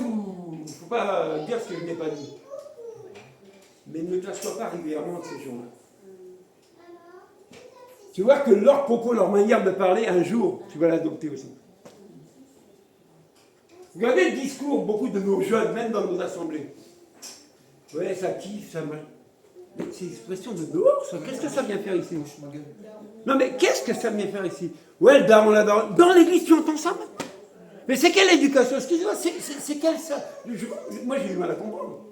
dire ce que je n'ai pas dit. Mais ne t'assois pas régulièrement de ces gens-là. Tu vois que leur propos, leur manière de parler, un jour, tu vas l'adopter aussi. Regardez le discours, beaucoup de nos jeunes, même dans nos assemblées. Ouais, ça kiffe, ça marche. Mais c'est l'expression de dehors, ça. Qu'est-ce que ça vient faire ici? Non, mais qu'est-ce que ça vient faire ici? Ouais, le daron, la daron. Dans l'église, tu entends ça? Mais c'est quelle éducation? Excusez-moi, c'est quelle ça? Moi, j'ai du mal à comprendre.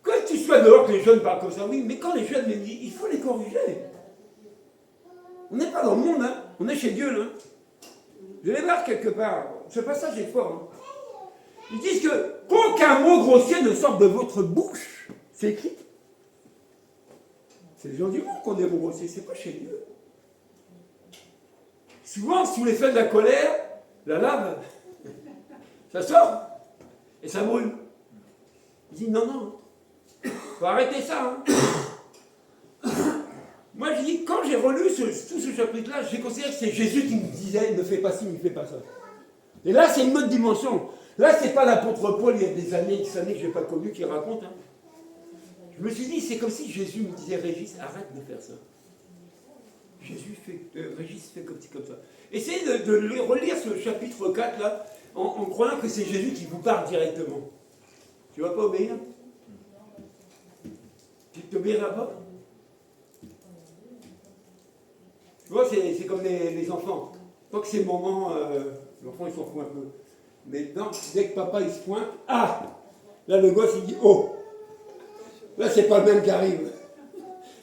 Quand tu sois dehors, que les jeunes parlent comme ça, oui, mais quand les jeunes me disent, il faut les corriger. On n'est pas dans le monde, hein. On est chez Dieu, là. Je vais voir quelque part. Ce passage est fort. Hein. Ils disent que qu'aucun mot grossier ne sorte de votre bouche. C'est écrit. C'est les gens du monde qui ont des mots grossiers, c'est pas chez Dieu. Souvent, sous l'effet de la colère, la lave, ça sort et ça brûle. Il dit non, faut arrêter ça. Hein. Moi, je dis, quand j'ai relu tout ce chapitre-là, j'ai considéré que c'est Jésus qui me disait ne fais pas ci, ne fais pas ça. Et là, c'est une autre dimension. Là, c'est pas l'apôtre Paul, il y a des années, X années que je n'ai pas connu, qui raconte. Hein. Je me suis dit, c'est comme si Jésus me disait, Régis, arrête de faire ça. Régis fait comme ci, comme ça. Essayez de relire ce chapitre 4 là, en croyant que c'est Jésus qui vous parle directement. Tu ne vas pas obéir? Tu ne t'obéiras pas? Tu vois, c'est comme les enfants. Tant que c'est le moment, l'enfant il s'en fout un peu. Mais dès que papa il se pointe, ah! Là le gosse il dit, oh! Là c'est pas le même qui arrive.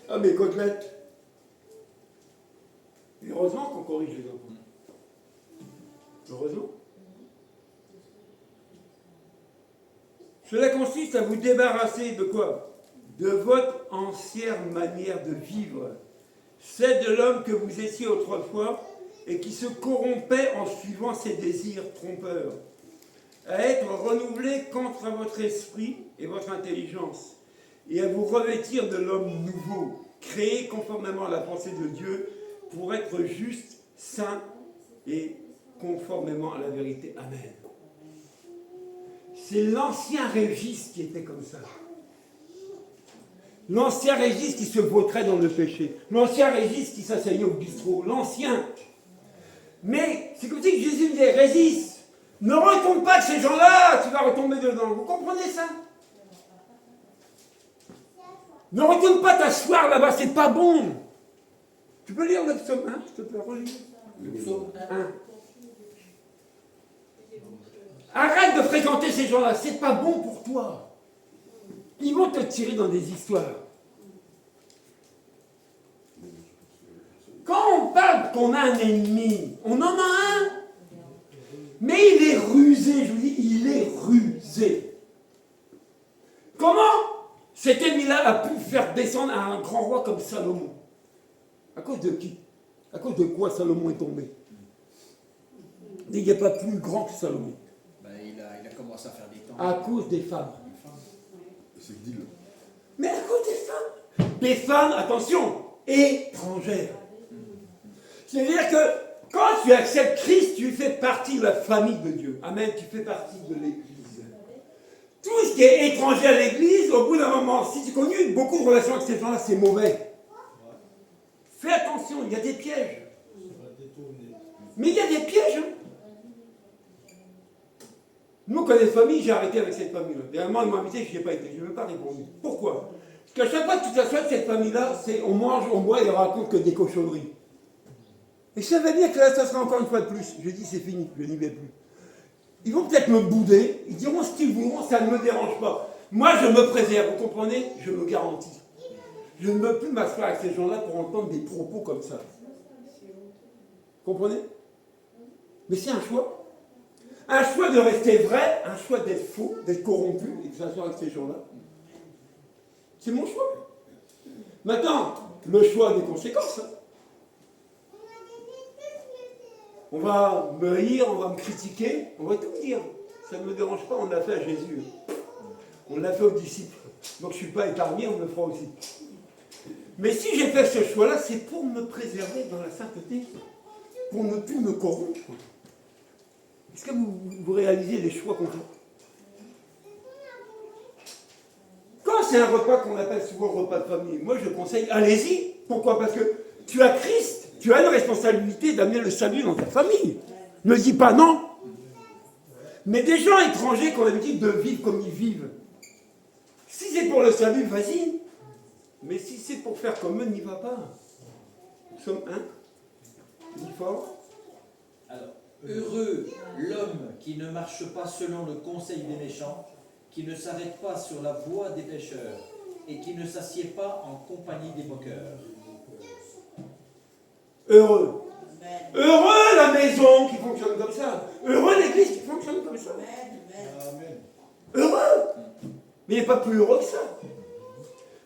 Ah mes côtelettes! Et heureusement qu'on corrige les enfants. Heureusement. Cela consiste à vous débarrasser de quoi? De votre ancienne manière de vivre. Celle de l'homme que vous étiez autrefois et qui se corrompait en suivant ses désirs trompeurs. À être renouvelé contre votre esprit et votre intelligence. Et à vous revêtir de l'homme nouveau, créé conformément à la pensée de Dieu, pour être juste, saint et conformément à la vérité. Amen. C'est l'ancien Régis qui était comme ça. L'ancien Régis qui se vautrait dans le péché. L'ancien Régis qui s'asseyait au bistrot. L'ancien. Mais c'est comme si Jésus disait, Régis, ne retombe pas de ces gens-là, tu vas retomber dedans. Vous comprenez ça? Ne retourne pas t'asseoir là-bas, c'est pas bon. Tu peux lire le psaume 1, s'il te plaît, relis. Le psaume 1. Arrête de fréquenter ces gens-là, c'est pas bon pour toi. Ils vont te tirer dans des histoires. Quand on parle qu'on a un ennemi, on en a un. Mais il est rusé, je vous dis, il est rusé. Comment cet ennemi-là a pu faire descendre un grand roi comme Salomon? À cause de qui? À cause de quoi Salomon est tombé? Il n'y a pas plus grand que Salomon. Ben, il a commencé à faire des temps. À cause des femmes. C'est dit. Mais à cause des femmes. Des femmes, attention, étrangères. C'est-à-dire que quand tu acceptes Christ, tu fais partie de la famille de Dieu. Amen, tu fais partie de l'Église. Tout ce qui est étranger à l'Église, au bout d'un moment, si tu connais beaucoup de relations avec ces gens-là, c'est mauvais. Fais attention, il y a des pièges. Mais il y a des pièges. Hein. Nous, quand les familles, j'ai arrêté avec cette famille-là. Dernièrement, ils m'ont invité, je n'y ai pas été. Je n'ai même pas répondu. Pourquoi? Parce qu'à chaque fois que tu t'assois avec cette famille-là, on mange, on boit et on raconte que des cochonneries. Et je savais bien que là, ça sera encore une fois de plus. Je dis, c'est fini, je n'y vais plus. Ils vont peut-être me bouder, ils diront ce qu'ils voudront, ça ne me dérange pas. Moi, je me préserve, vous comprenez? Je me garantis. Je ne veux plus m'asseoir avec ces gens-là pour entendre des propos comme ça. Comprenez? Mais c'est un choix. Un choix de rester vrai, un choix d'être faux, d'être corrompu, et de s'asseoir avec ces gens-là. C'est mon choix. Maintenant, le choix a des conséquences. Hein. On va me rire, on va me critiquer, on va tout me dire. Ça ne me dérange pas, on l'a fait à Jésus. On l'a fait aux disciples. Donc je ne suis pas épargné, on me le fera aussi. Mais si j'ai fait ce choix-là, c'est pour me préserver dans la sainteté, pour ne plus me corrompre. Est-ce que vous réalisez les choix qu'on fait? Quand c'est un repas qu'on appelle souvent repas de famille, moi je conseille, allez-y. Pourquoi? Parce que tu as Christ, tu as la responsabilité d'amener le salut dans ta famille. Ne dis pas non. Mais des gens étrangers qui ont l'habitude de vivre comme ils vivent, si c'est pour le salut, vas-y. Mais si c'est pour faire comme eux, n'y va pas. Nous sommes un. Dis fort. Alors, heureux l'homme qui ne marche pas selon le conseil des méchants, qui ne s'arrête pas sur la voie des pécheurs, et qui ne s'assied pas en compagnie des moqueurs. Heureux. Heureux la maison qui fonctionne comme ça. Heureux l'église qui fonctionne comme ça. Heureux. Mais il n'y a pas plus heureux que ça.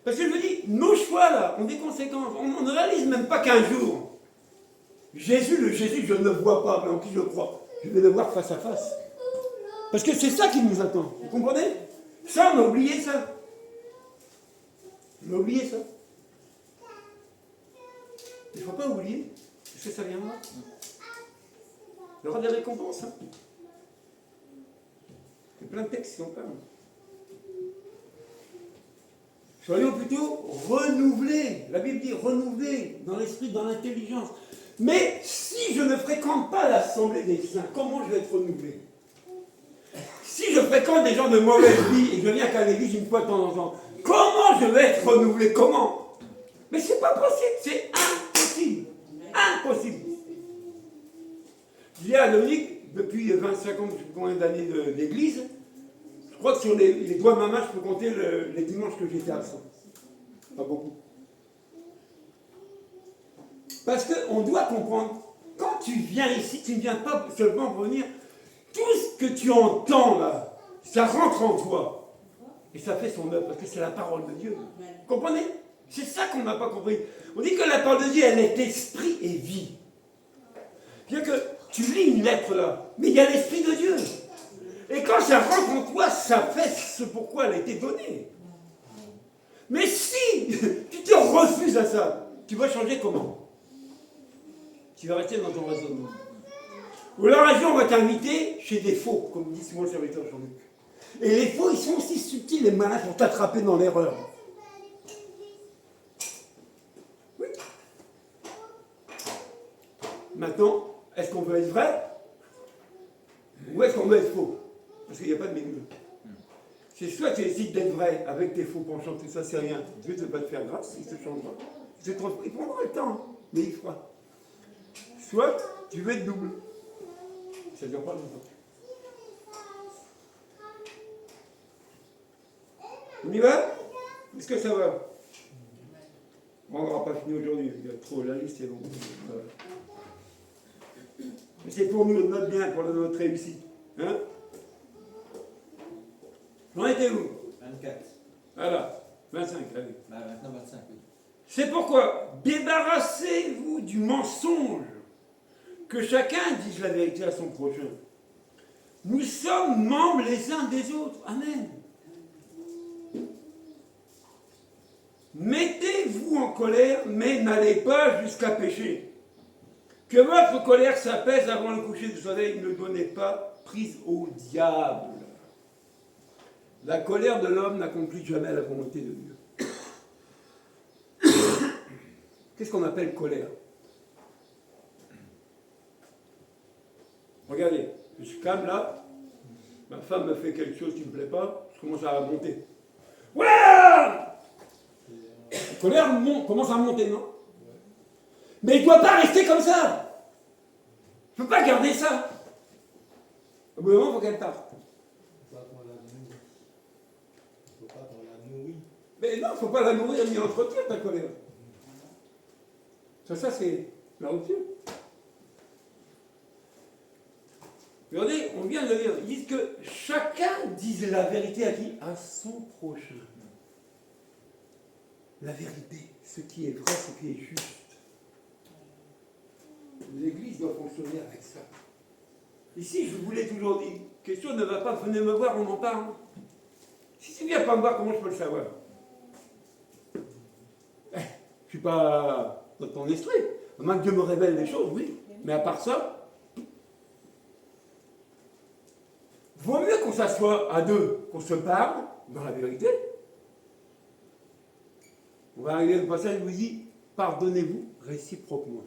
Parce que je vous dis, nos choix là ont des conséquences. On ne réalise même pas qu'un jour, Jésus, le Jésus, je ne le vois pas, mais en qui je crois, je vais le voir face à face. Parce que c'est ça qui nous attend. Vous comprenez? Ça, on a oublié ça. On a oublié ça. Il ne faut pas oublier, parce que ça viendra. Il y aura des récompenses. Hein. Il y a plein de textes qui en parlent. Soyons plutôt renouvelés. La Bible dit renouvelés dans l'esprit, dans l'intelligence. Mais si je ne fréquente pas l'assemblée des saints, comment je vais être renouvelé? Si je fréquente des gens de mauvaise vie et que je viens qu'à l'église une fois de temps en temps, comment je vais être renouvelé? Comment? Mais c'est pas possible, c'est impossible. Impossible. Je dis à Dominique, depuis 25 ans, je sais pas combien d'années d'église, je crois que sur les doigts de ma main, je peux compter les dimanches que j'étais absent. Pas beaucoup. Parce qu'on doit comprendre, quand tu viens ici, tu ne viens pas seulement pour venir, tout ce que tu entends là, ça rentre en toi. Et ça fait son œuvre, parce que c'est la parole de Dieu. Vous comprenez? C'est ça qu'on n'a pas compris. On dit que la parole de Dieu, elle est esprit et vie. Bien que tu lis une lettre là, mais il y a l'esprit de Dieu. Et quand ça rentre en toi, ça fait ce pourquoi elle a été donnée. Mais si tu te refuses à ça, tu vas changer comment? Tu vas rester dans ton raisonnement. Ou alors un jour, on va t'inviter chez des faux, comme dit souvent le serviteur Jean-Luc. Et les faux, ils sont aussi subtils et malins pour t'attraper dans l'erreur. Oui. Maintenant, est-ce qu'on veut être vrai? Ou est-ce qu'on veut être faux? Parce qu'il n'y a pas de milieu. C'est soit tu décides d'être vrai avec tes faux penchants, tout ça, c'est rien. Dieu ne veut pas te faire grâce, il te changera. Il prendra le temps, mais il fera. Soit tu veux être double. Ça ne dure pas longtemps. On y va? Est-ce que ça va? Bon, on n'aura pas fini aujourd'hui, il y a trop, la liste est longue. Voilà. Mais c'est pour nous, notre bien, pour notre réussite. Hein? J'en étais où? 24. Voilà, 25, allez. Bah, maintenant 25, oui. C'est pourquoi, débarrassez-vous du mensonge, que chacun dise la vérité à son prochain. Nous sommes membres les uns des autres. Amen. Mettez-vous en colère, mais n'allez pas jusqu'à pécher. Que votre colère s'apaise avant le coucher du soleil, ne donnez pas prise au diable. La colère de l'homme n'accomplit jamais la volonté de Dieu. Qu'est-ce qu'on appelle colère? Regardez, je suis calme là, ma femme me fait quelque chose qui ne me plaît pas, je commence à monter. Ouais! La colère commence à monter, non? Mais il ne doit pas rester comme ça. Je ne peux pas garder ça. Au bout d'un moment, il faut qu'elle parte. Mais non, il ne faut pas la nourrir ni entretenir ta colère. Ça c'est la rupture. Regardez, on vient de le lire. Ils disent que chacun dise la vérité à qui? À son prochain. La vérité, ce qui est vrai, ce qui est juste. L'Église doit fonctionner avec ça. Ici, je vous l'ai toujours dit, question ne va pas, venez me voir, on en parle. Si tu ne viens pas me voir, comment je peux le savoir? Je ne suis pas dans ton esprit. À moins que Dieu me révèle des choses, oui. Mais à part ça, vaut mieux qu'on s'assoie à deux, qu'on se parle dans la vérité. On va arriver au passage où il dit pardonnez-vous réciproquement.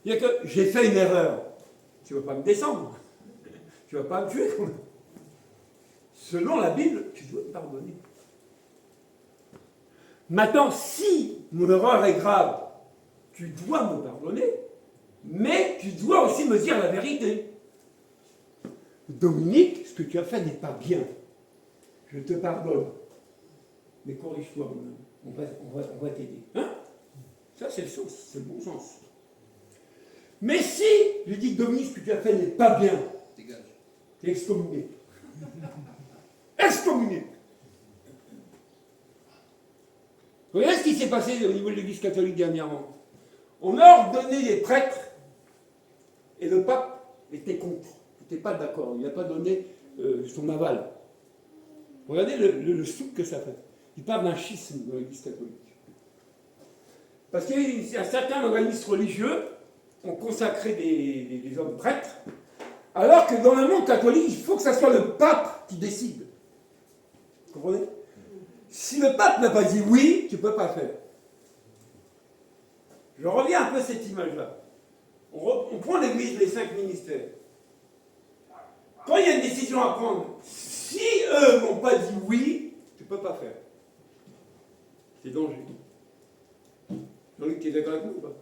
Il y a que j'ai fait une erreur. Tu ne vas pas me descendre. Tu ne vas pas me tuer. Selon la Bible, tu dois me pardonner. Maintenant, si mon erreur est grave, tu dois me pardonner, mais tu dois aussi me dire la vérité. Dominique, ce que tu as fait n'est pas bien. Je te pardonne. Mais corrige-toi, mon homme. On va t'aider. Hein? Ça, c'est le sens, c'est le bon sens. Mais si je dis que Dominique, ce que tu as fait n'est pas bien, Dégage. t'es excommunié. Excommunié. Regardez ce qui s'est passé au niveau de l'Église catholique dernièrement. On a ordonné des prêtres et le pape était contre. Il n'était pas d'accord. Il n'a pas donné son aval. Regardez le souk que ça fait. Il parle d'un schisme dans l'Église catholique. Parce qu'il y a un certain organisme religieux ont consacré des hommes prêtres, alors que dans le monde catholique, il faut que ce soit le pape qui décide. Vous comprenez? Si le pape n'a pas dit oui, tu ne peux pas faire. Je reviens un peu à cette image-là. On prend l'Église, les 5 ministères. Quand il y a une décision à prendre, si eux n'ont pas dit oui, tu ne peux pas faire. C'est dangereux. Jean-Luc, tu es d'accord avec nous ou pas?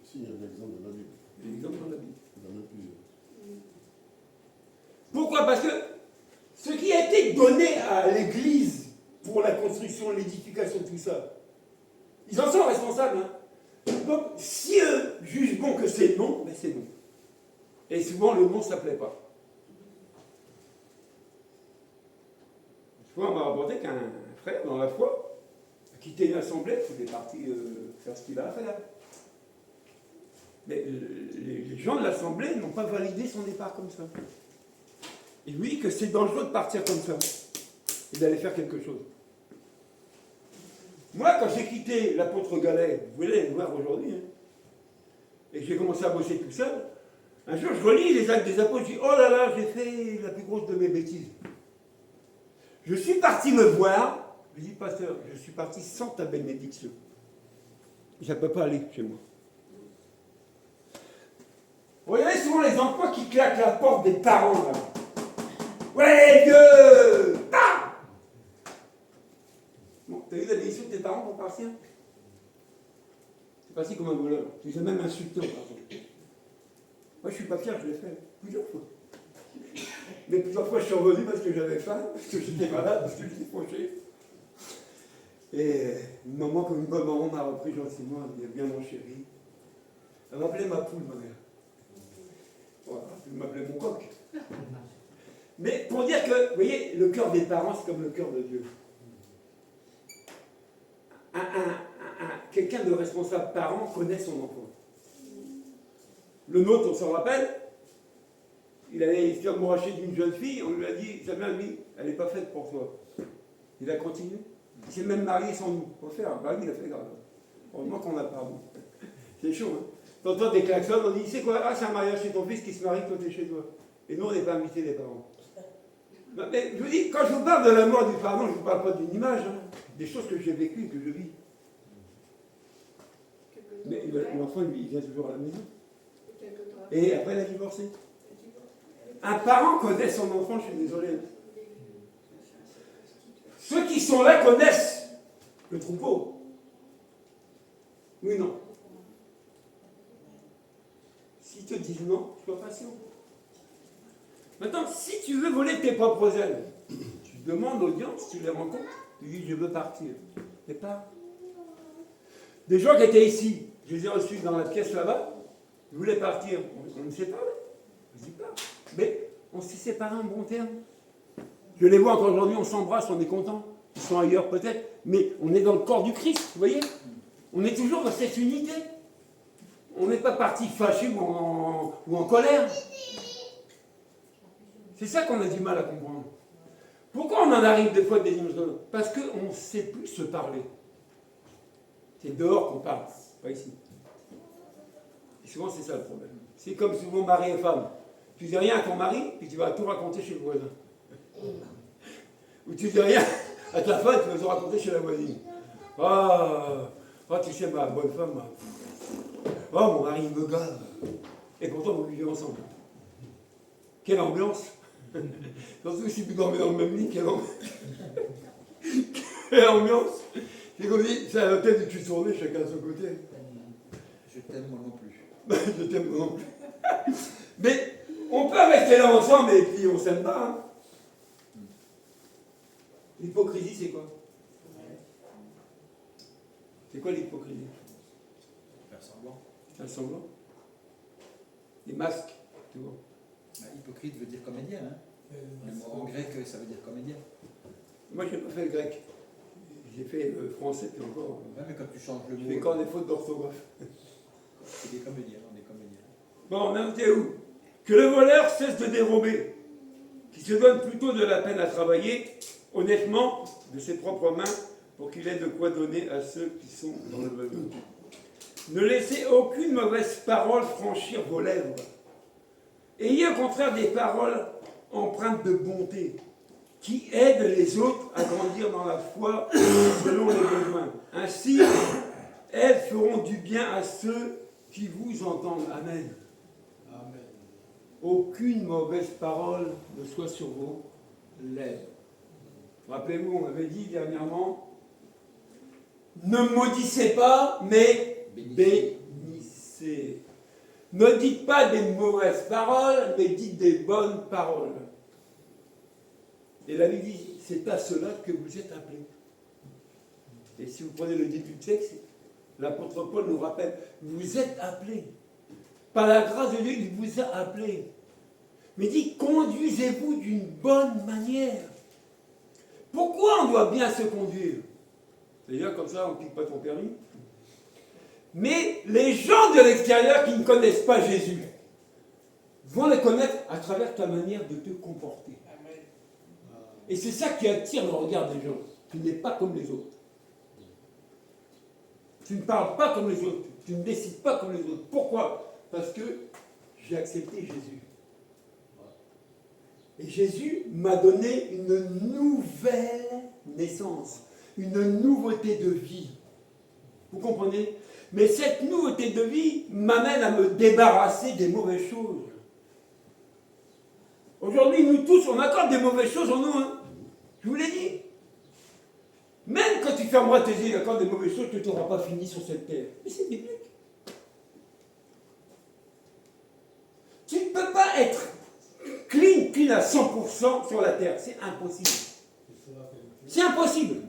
Si, il y a un exemple de la Bible. Il y a un exemple dans la Bible. Il y en a plusieurs. Pourquoi? Parce que ce qui a été donné à l'Église pour la construction, l'édification, tout ça, ils en sont responsables. Hein. Donc, si eux jugent bon que c'est non, ben c'est non. Et souvent, le non, ça ne plaît pas. Souvent, on m'a rapporté qu'un frère, dans la foi, a quitté une assemblée, il est parti faire ce qu'il a à faire. Mais les gens de l'assemblée n'ont pas validé son départ comme ça. Et oui, que c'est dangereux de partir comme ça et d'aller faire quelque chose. Moi, quand j'ai quitté l'apôtre Galet, vous voulez le voir aujourd'hui, hein, et que j'ai commencé à bosser tout seul, un jour je relis les actes des apôtres, je dis, oh là là, j'ai fait la plus grosse de mes bêtises. Je suis parti me voir, je dis, pasteur, je suis parti sans ta bénédiction. Ça ne peut pas aller chez moi. Vous voyez souvent les enfants qui claquent la porte des parents, là. Ouais, Dieu! Ah! Bon, t'as eu la bénédiction de tes parents pour partir? C'est passé comme un voleur. Tu les as même insultés en partant. Moi, je suis pas fier, je l'ai fait plusieurs fois. Mais plusieurs fois, je suis revenu parce que j'avais faim, parce que j'étais malade, parce que j'étais fauché. Et une maman, comme une bonne maman, m'a repris gentiment, elle dit, bien mon chéri. Elle m'appelait ma poule, ma mère. Voilà, elle m'appelait mon coq. Mais pour dire que, vous voyez, le cœur des parents, c'est comme le cœur de Dieu. Quelqu'un de responsable parent connaît son enfant. Le nôtre, on s'en rappelle, il avait été amouraché d'une jeune fille, on lui a dit, Samuel, lui, elle n'est pas faite pour toi. Il a continué. Il s'est même marié sans nous. Pour faire, bah oui, il a fait grave. Heureusement qu'on a pardon. C'est chaud, hein. T'entends des klaxons, on dit, c'est quoi? Ah, c'est un mariage chez ton fils qui se marie, toi t'es chez toi. Et nous, on n'est pas invités, les parents. Mais je vous dis, quand je vous parle de l'amour du pardon, je ne vous parle pas d'une image, hein. Des choses que j'ai vécues, que je vis. Mais l'enfant, il vient toujours à la maison. Et après, il a divorcé. Un parent connaît son enfant, je suis désolé. Ceux qui sont là connaissent le troupeau. Oui, non. S'ils te disent non, sois patient. Maintenant, si tu veux voler tes propres ailes, tu demandes audience, tu les rencontres, tu dis je veux partir. Et pas. Des gens qui étaient ici, je les ai reçus dans la pièce là-bas, ils voulaient partir. On ne sait pas, je dis pas. Mais on s'est séparés en bon terme. Je les vois encore aujourd'hui, on s'embrasse, on est content. Ils sont ailleurs peut-être, mais on est dans le corps du Christ, vous voyez? On est toujours dans cette unité. On n'est pas parti fâché ou en colère. C'est ça qu'on a du mal à comprendre. Pourquoi on en arrive des fois à des émotions? Parce qu'on ne sait plus se parler. C'est dehors qu'on parle, pas ici. Et souvent c'est ça le problème. C'est comme souvent mari et femme. Tu dis rien à ton mari, puis tu vas tout raconter chez le voisin. Ou tu dis rien à ta femme, tu vas tout raconter chez la voisine. Ah, tu sais, ma bonne femme, oh, mon mari me gave. Et pourtant, vous vivez ensemble. Quelle ambiance. Surtout si vous dormez dans le même lit, quelle ambiance. C'est comme si, c'est à l'hôtel du cul tourné, chacun de son côté. Je t'aime moi non plus. Je t'aime non plus. Mais on peut rester là ensemble et puis on s'aime pas. Hein. L'hypocrisie, c'est quoi? C'est quoi l'hypocrisie? Faire semblant. Un semblant. Des masques, tu vois. Bah, hypocrite veut dire comédien. Hein. Le mot en grec, ça veut dire comédien. Moi, je n'ai pas fait le grec. J'ai fait le français, puis encore. Ouais, mais quand tu changes le Je mot. fais encore des fautes d'orthographe. C'est des comédiens, on est comédiens. Bon, on en était où? Que le voleur cesse de dérober, qu'il se donne plutôt de la peine à travailler, honnêtement, de ses propres mains, pour qu'il ait de quoi donner à ceux qui sont dans le besoin. Ne laissez aucune mauvaise parole franchir vos lèvres. Ayez au contraire des paroles empreintes de bonté, qui aident les autres à grandir dans la foi selon les besoins. Ainsi, elles feront du bien à ceux qui vous entendent. Amen. Amen. Aucune mauvaise parole ne soit sur vos lèvres. Rappelez-vous, on avait dit dernièrement, ne maudissez pas, mais bénissez. Ne dites pas des mauvaises paroles, mais dites des bonnes paroles. Et la Bible dit, c'est à cela que vous êtes appelés. Et si vous prenez le début du texte, l'apôtre Paul nous rappelle, vous êtes appelés. Par la grâce de Dieu, il vous a appelés. Mais il dit, conduisez-vous d'une bonne manière. Pourquoi on doit bien se conduire? C'est-à-dire, comme ça, on ne pique pas ton permis. Mais les gens de l'extérieur qui ne connaissent pas Jésus vont le connaître à travers ta manière de te comporter. Et c'est ça qui attire le regard des gens. Tu n'es pas comme les autres. Tu ne parles pas comme les autres. Tu ne décides pas comme les autres. Pourquoi? Parce que j'ai accepté Jésus. Et Jésus m'a donné une nouvelle naissance, une nouveauté de vie. Vous comprenez? Mais cette nouveauté de vie m'amène à me débarrasser des mauvaises choses. Aujourd'hui, nous tous, on accorde des mauvaises choses en nous. Hein. Je vous l'ai dit. Même quand tu fermeras tes yeux et accordes des mauvaises choses, tu n'auras pas fini sur cette terre. Mais c'est biblique. Tu ne peux pas être clean à 100% sur la terre. C'est impossible. C'est impossible.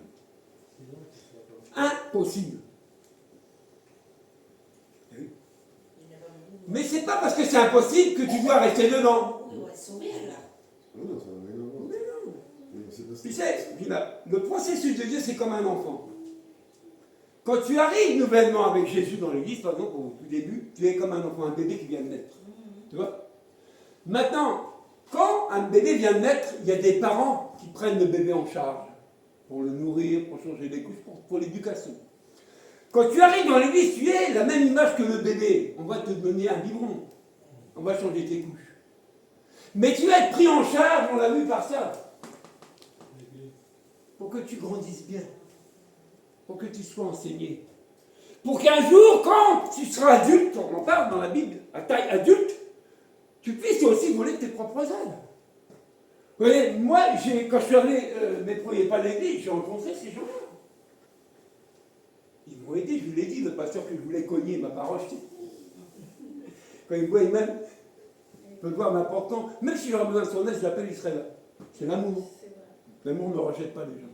Impossible. Mais c'est pas parce que c'est impossible que tu dois rester dedans. Non, ça n'a rien à voir. Mais non. Mais c'est parce que- Tu sais, le processus de Dieu, c'est comme un enfant. Quand tu arrives nouvellement avec Jésus dans l'église, par exemple, au tout début, tu es comme un enfant, un bébé qui vient de naître. Tu vois? Maintenant, quand un bébé vient de naître, il y a des parents qui prennent le bébé en charge pour le nourrir, pour changer les couches, pour l'éducation. Quand tu arrives dans l'église, tu es la même image que le bébé. On va te donner un biberon. On va changer tes couches. Mais tu vas être pris en charge, on l'a vu par ça. Pour que tu grandisses bien. Pour que tu sois enseigné. Pour qu'un jour, quand tu seras adulte, on en parle dans la Bible, à taille adulte, tu puisses aussi voler tes propres ailes. Vous voyez, moi, quand je suis allé mes premiers pas à l'église, j'ai rencontré ces gens-là. Ils m'ont aidé, je vous l'ai dit, le pasteur que je voulais cogner m'a pas rejeté. Quand il me voit, même, il peut voir n'importe quand, même si j'aurais besoin de son aide, je l'appelle, il serait là. C'est l'amour. L'amour ne rejette pas les gens.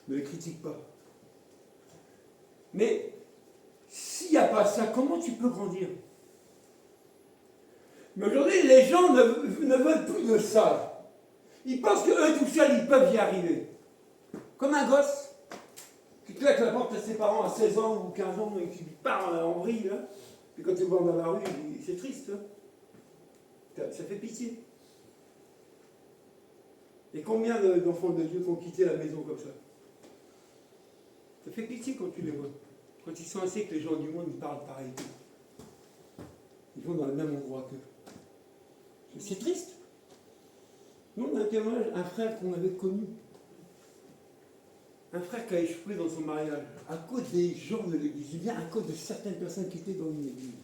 Ne les critique pas. Mais s'il n'y a pas ça, comment tu peux grandir? Mais aujourd'hui, les gens ne veulent plus de ça. Ils pensent qu'eux tout seuls, ils peuvent y arriver. Comme un gosse qui claque la porte à ses parents à 16 ans ou 15 ans et qui part en vrille. Hein. Puis quand tu le vois dans la rue, c'est triste. Hein. Ça fait pitié. Et combien d'enfants de Dieu qui ont quitté la maison comme ça? Ça fait pitié quand tu les vois. Quand ils sont assez que les gens du monde ils parlent pareil. Ils vont dans le même endroit qu'eux. C'est triste. Nous, on a un témoignage, un frère qu'on avait connu. Un frère qui a échoué dans son mariage. À cause des gens de l'église. Je dis bien à cause de certaines personnes qui étaient dans une église.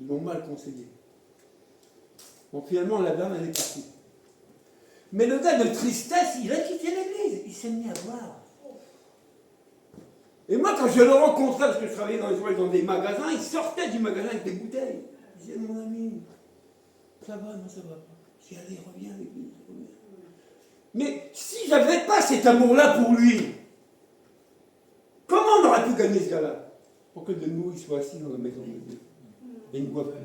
Ils l'ont mal conseillé. Bon, finalement, la dame, elle est partie. Mais le gars de tristesse, il a quitté l'église. Il s'est mis à boire. Et moi, quand je le rencontrais, parce que je travaillais dans des magasins, il sortait du magasin avec des bouteilles. Il disait, mon ami, ça va, non, ça va pas. Je dis, allez, reviens à l'église, reviens. Mais si j'avais pas cet amour-là pour lui, comment on aurait pu gagner ce gars-là? Pour que de nouveau il soit assis dans la maison de Dieu. Et il ne boit plus.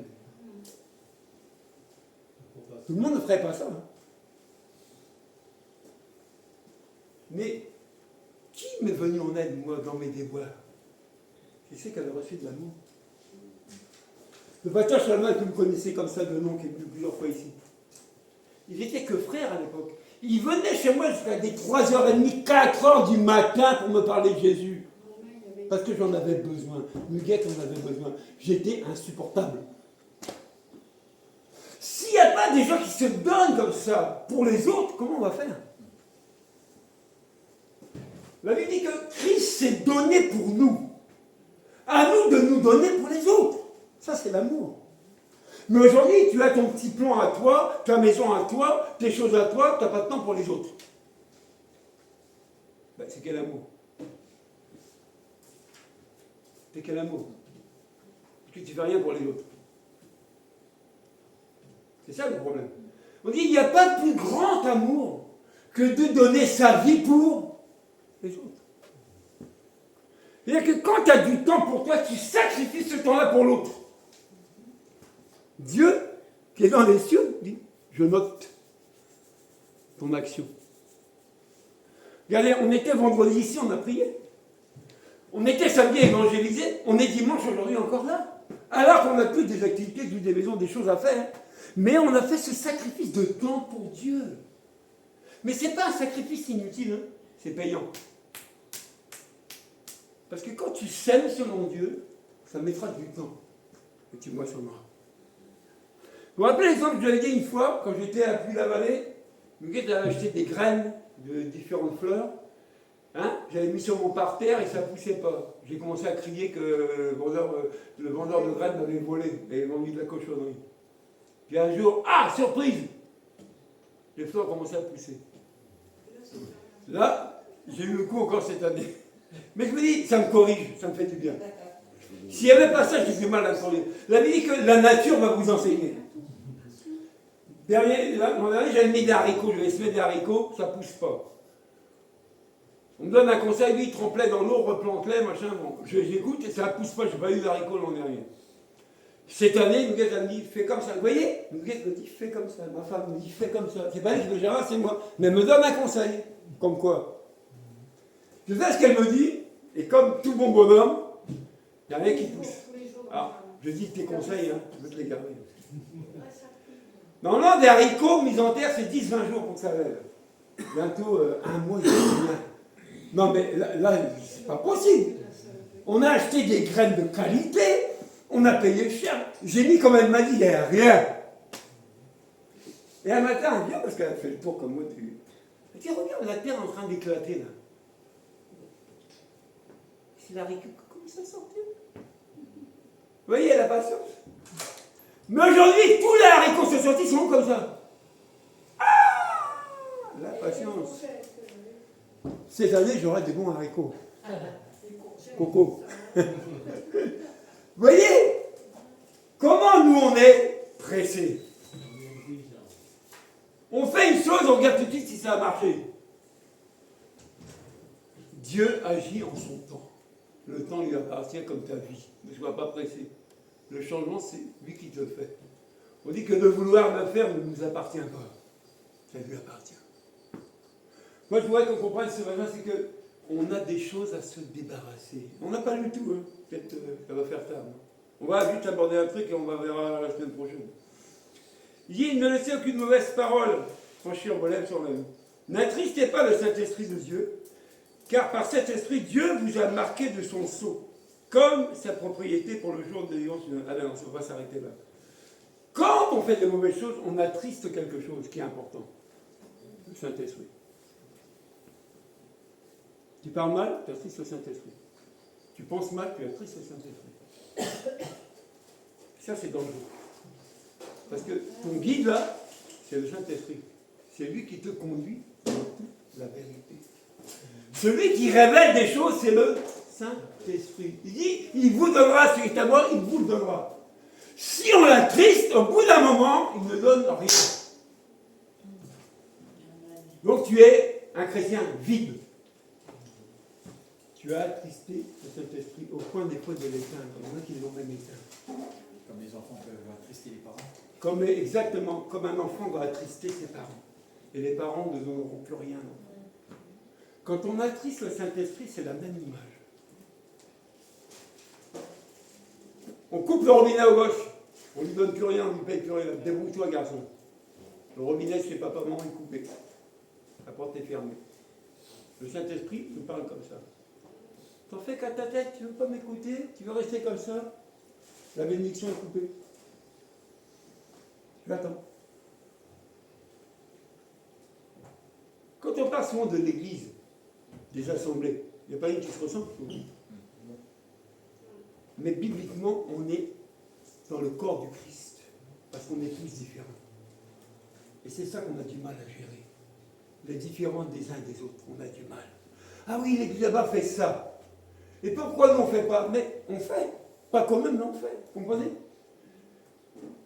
Tout le monde ne ferait pas ça. Hein. Mais qui m'est venu en aide, moi, dans mes déboires? Je sais qu'elle a reçu de l'amour. Le pasteur Chalmin, que vous connaissez comme ça de nom, qui est venu plusieurs fois ici, il n'était que frère à l'époque. Il venait chez moi jusqu'à des 3h30, 4h du matin pour me parler de Jésus. Parce que j'en avais besoin. Muguette en avait besoin. J'étais insupportable. S'il n'y a pas des gens qui se donnent comme ça pour les autres, comment on va faire? La Bible dit que Christ s'est donné pour nous. À nous de nous donner pour les autres. Ça, c'est l'amour. Mais aujourd'hui, tu as ton petit plan à toi, ta maison à toi, tes choses à toi, tu n'as pas de temps pour les autres. Ben, c'est quel amour? C'est quel amour? Parce que tu ne fais rien pour les autres. C'est ça le problème. On dit, il n'y a pas de plus grand amour que de donner sa vie pour les autres. C'est-à-dire que quand tu as du temps pour toi, tu sacrifies ce temps-là pour l'autre. Dieu, qui est dans les cieux, dit, je note ton action. Regardez, on était vendredi ici, on a prié. On était samedi évangélisé, on est dimanche aujourd'hui encore là. Alors qu'on a plus des activités, des maisons, des choses à faire. Mais on a fait ce sacrifice de temps pour Dieu. Mais ce n'est pas un sacrifice inutile, hein, c'est payant. Parce que quand tu sèmes selon Dieu, ça mettra du temps. Et tu moissonneras. Vous vous rappelez l'exemple que j'avais dit une fois, quand j'étais à Puy-la-Vallée, Muguette avait acheté des graines de différentes fleurs. Hein, j'avais mis sur mon parterre et ça ne poussait pas. J'ai commencé à crier que le vendeur de graines m'avait volé et vendu de la cochonnerie. Puis un jour, ah, surprise! Les fleurs commençaient à pousser. Là, j'ai eu le coup encore cette année. Mais je me dis, ça me corrige, ça me fait du bien. S'il n'y avait pas ça, j'ai du mal à corriger. La vie dit que la nature va vous enseigner. L'an dernier, j'avais mis des haricots, je vais semer des haricots, ça ne pousse pas. On me donne un conseil, lui, il trempelait dans l'eau, replante-les, machin, bon. J'écoute et ça ne pousse pas, je n'ai pas eu d'haricots l'an dernier. Cette année, Muguette me dit, fais comme ça. Vous voyez, Muguette me dit, fais comme ça. Ma femme me dit, fais comme ça. C'est pas elle qui me gère, c'est moi. Mais elle me donne un conseil. Comme quoi? Je sais ce qu'elle me dit, et comme tout bon bonhomme, il n'y a rien qui pousse. Alors, je dis tes conseils, hein, je veux te les garder. Normalement, des haricots mis en terre, c'est 10-20 jours pour que ça lève. Bientôt, un mois, il y a rien. Non, mais là c'est pas possible. On a acheté des graines de qualité, on a payé cher. J'ai mis, comme elle m'a dit, il n'y a rien. Et un matin, elle vient, parce qu'elle a fait le tour comme moi, elle dit, regarde, la terre est en train d'éclater, là. C'est l'haricot, comment ça sortait? Vous voyez la patience? Mais aujourd'hui, tous les haricots sont sortis, sont comme ça. Ah, la patience. Cette année, j'aurai des bons haricots. Coco. Vous voyez? Comment nous on est pressés? On fait une chose, on regarde tout de suite si ça a marché. Dieu agit en son temps. Le temps lui appartient comme ta vie. Ne sois pas pressé. Le changement, c'est lui qui te le fait. On dit que le vouloir me faire ne nous appartient pas. Ça lui appartient. Moi, je voudrais qu'on comprenne ce matin, c'est qu'on a des choses à se débarrasser. On n'a pas lu tout, hein. Peut-être ça va faire tard. On va vite aborder un truc et on va verra la semaine prochaine. Il dit, ne laissez aucune mauvaise parole franchir vos lèvres sur même. N'attristez pas le Saint-Esprit de Dieu, car par cet esprit, Dieu vous a marqué de son sceau, comme sa propriété pour le jour de délivrance. Ah ben non, on va s'arrêter là. Quand on fait de mauvaises choses, on attriste quelque chose qui est important. Le Saint-Esprit. Tu parles mal, tu attristes le Saint-Esprit. Tu penses mal, tu attristes le Saint-Esprit. Ça, c'est dangereux. Parce que ton guide, là, c'est le Saint-Esprit. C'est lui qui te conduit dans toute la vérité. Celui qui révèle des choses, c'est le Saint-Esprit. Il dit, il vous donnera ce qui est à moi, il vous le donnera. Si on l'attriste, au bout d'un moment, il ne donne rien. Donc tu es un chrétien vide. Tu as attristé le Saint-Esprit au point des fois de l'éteindre. Il y en a qui l'ont même éteint. Comme les enfants peuvent attrister les parents. Exactement, comme un enfant doit attrister ses parents. Et les parents ne donneront plus rien. Quand on attriste le Saint-Esprit, c'est la même image. On coupe le robinet à gauche. On ne lui donne plus rien, on ne lui paye plus rien. Débrouille-toi, garçon. Le robinet, chez papa, maman, est coupé. La porte est fermée. Le Saint-Esprit nous parle comme ça. T'en fais qu'à ta tête, tu ne veux pas m'écouter, tu veux rester comme ça. La bénédiction est coupée. Tu attends. Quand on parle souvent de l'église, des assemblées, il n'y a pas une qui se ressemble. Mais bibliquement, on est dans le corps du Christ, parce qu'on est tous différents. Et c'est ça qu'on a du mal à gérer. Les différences des uns et des autres, on a du mal. Ah oui, l'église là-bas fait ça. Et pourquoi nous on ne fait pas? Mais on fait. Pas quand même, mais on fait. Vous comprenez?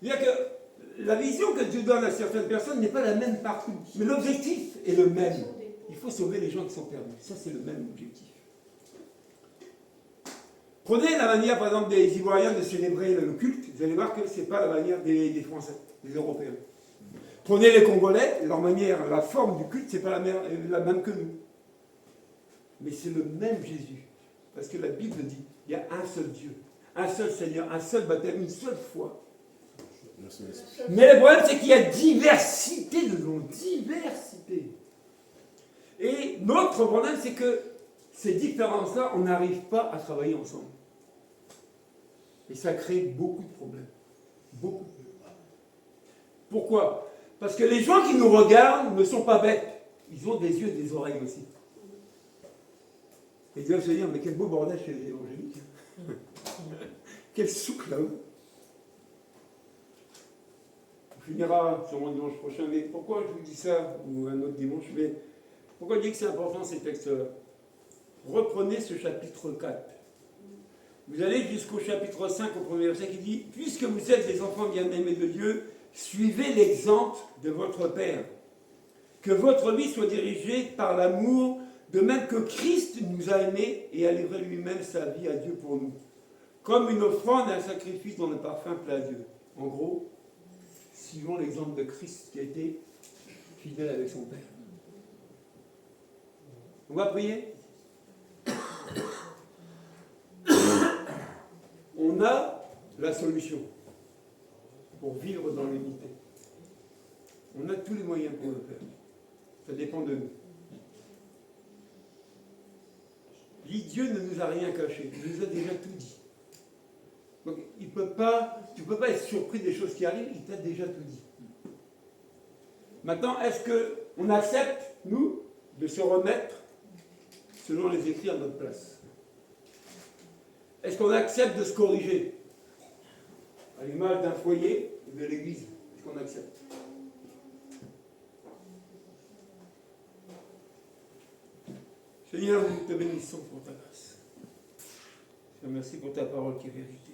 C'est-à-dire que la vision que Dieu donne à certaines personnes n'est pas la même partout. Mais l'objectif est le même. Il faut sauver les gens qui sont perdus. Ça, c'est le même objectif. Prenez la manière, par exemple, des Ivoiriens de célébrer le culte. Vous allez voir que ce n'est pas la manière des Français, des Européens. Prenez les Congolais, leur manière, la forme du culte, ce n'est pas la même que nous. Mais c'est le même Jésus. Parce que la Bible dit, il y a un seul Dieu, un seul Seigneur, un seul baptême, une seule foi. Mais le problème, c'est qu'il y a diversité de dons, diversité. Et notre problème, c'est que ces différences-là, on n'arrive pas à travailler ensemble. Et ça crée beaucoup de problèmes. Beaucoup. Pourquoi? Parce que les gens qui nous regardent ne sont pas bêtes. Ils ont des yeux et des oreilles aussi. Et ils doivent se dire, mais quel beau bordel chez les évangéliques. Quel souk là-haut. On finira sûrement dimanche prochain. Mais pourquoi je vous dis ça, ou un autre dimanche, mais pourquoi je dis que c'est important ces textes-là? Reprenez ce chapitre 4. Vous allez jusqu'au chapitre 5, au premier verset, qui dit « Puisque vous êtes des enfants bien-aimés de Dieu, suivez l'exemple de votre Père. Que votre vie soit dirigée par l'amour, de même que Christ nous a aimés et a livré lui-même sa vie à Dieu pour nous, comme une offrande et un sacrifice dont le parfum plaît à Dieu. » En gros, suivons l'exemple de Christ qui a été fidèle avec son Père. On va prier. On a la solution pour vivre dans l'unité. On a tous les moyens pour le faire. Ça dépend de nous. Dieu ne nous a rien caché. Il nous a déjà tout dit. Donc tu ne peux pas être surpris des choses qui arrivent, il t'a déjà tout dit. Maintenant, est-ce qu'on accepte, nous, de se remettre selon les écrits à notre place? Est-ce qu'on accepte de se corriger? À l'image d'un foyer ou de l'église, est-ce qu'on accepte? Seigneur, nous te bénissons pour ta grâce. Je te remercie pour ta parole qui est vérité.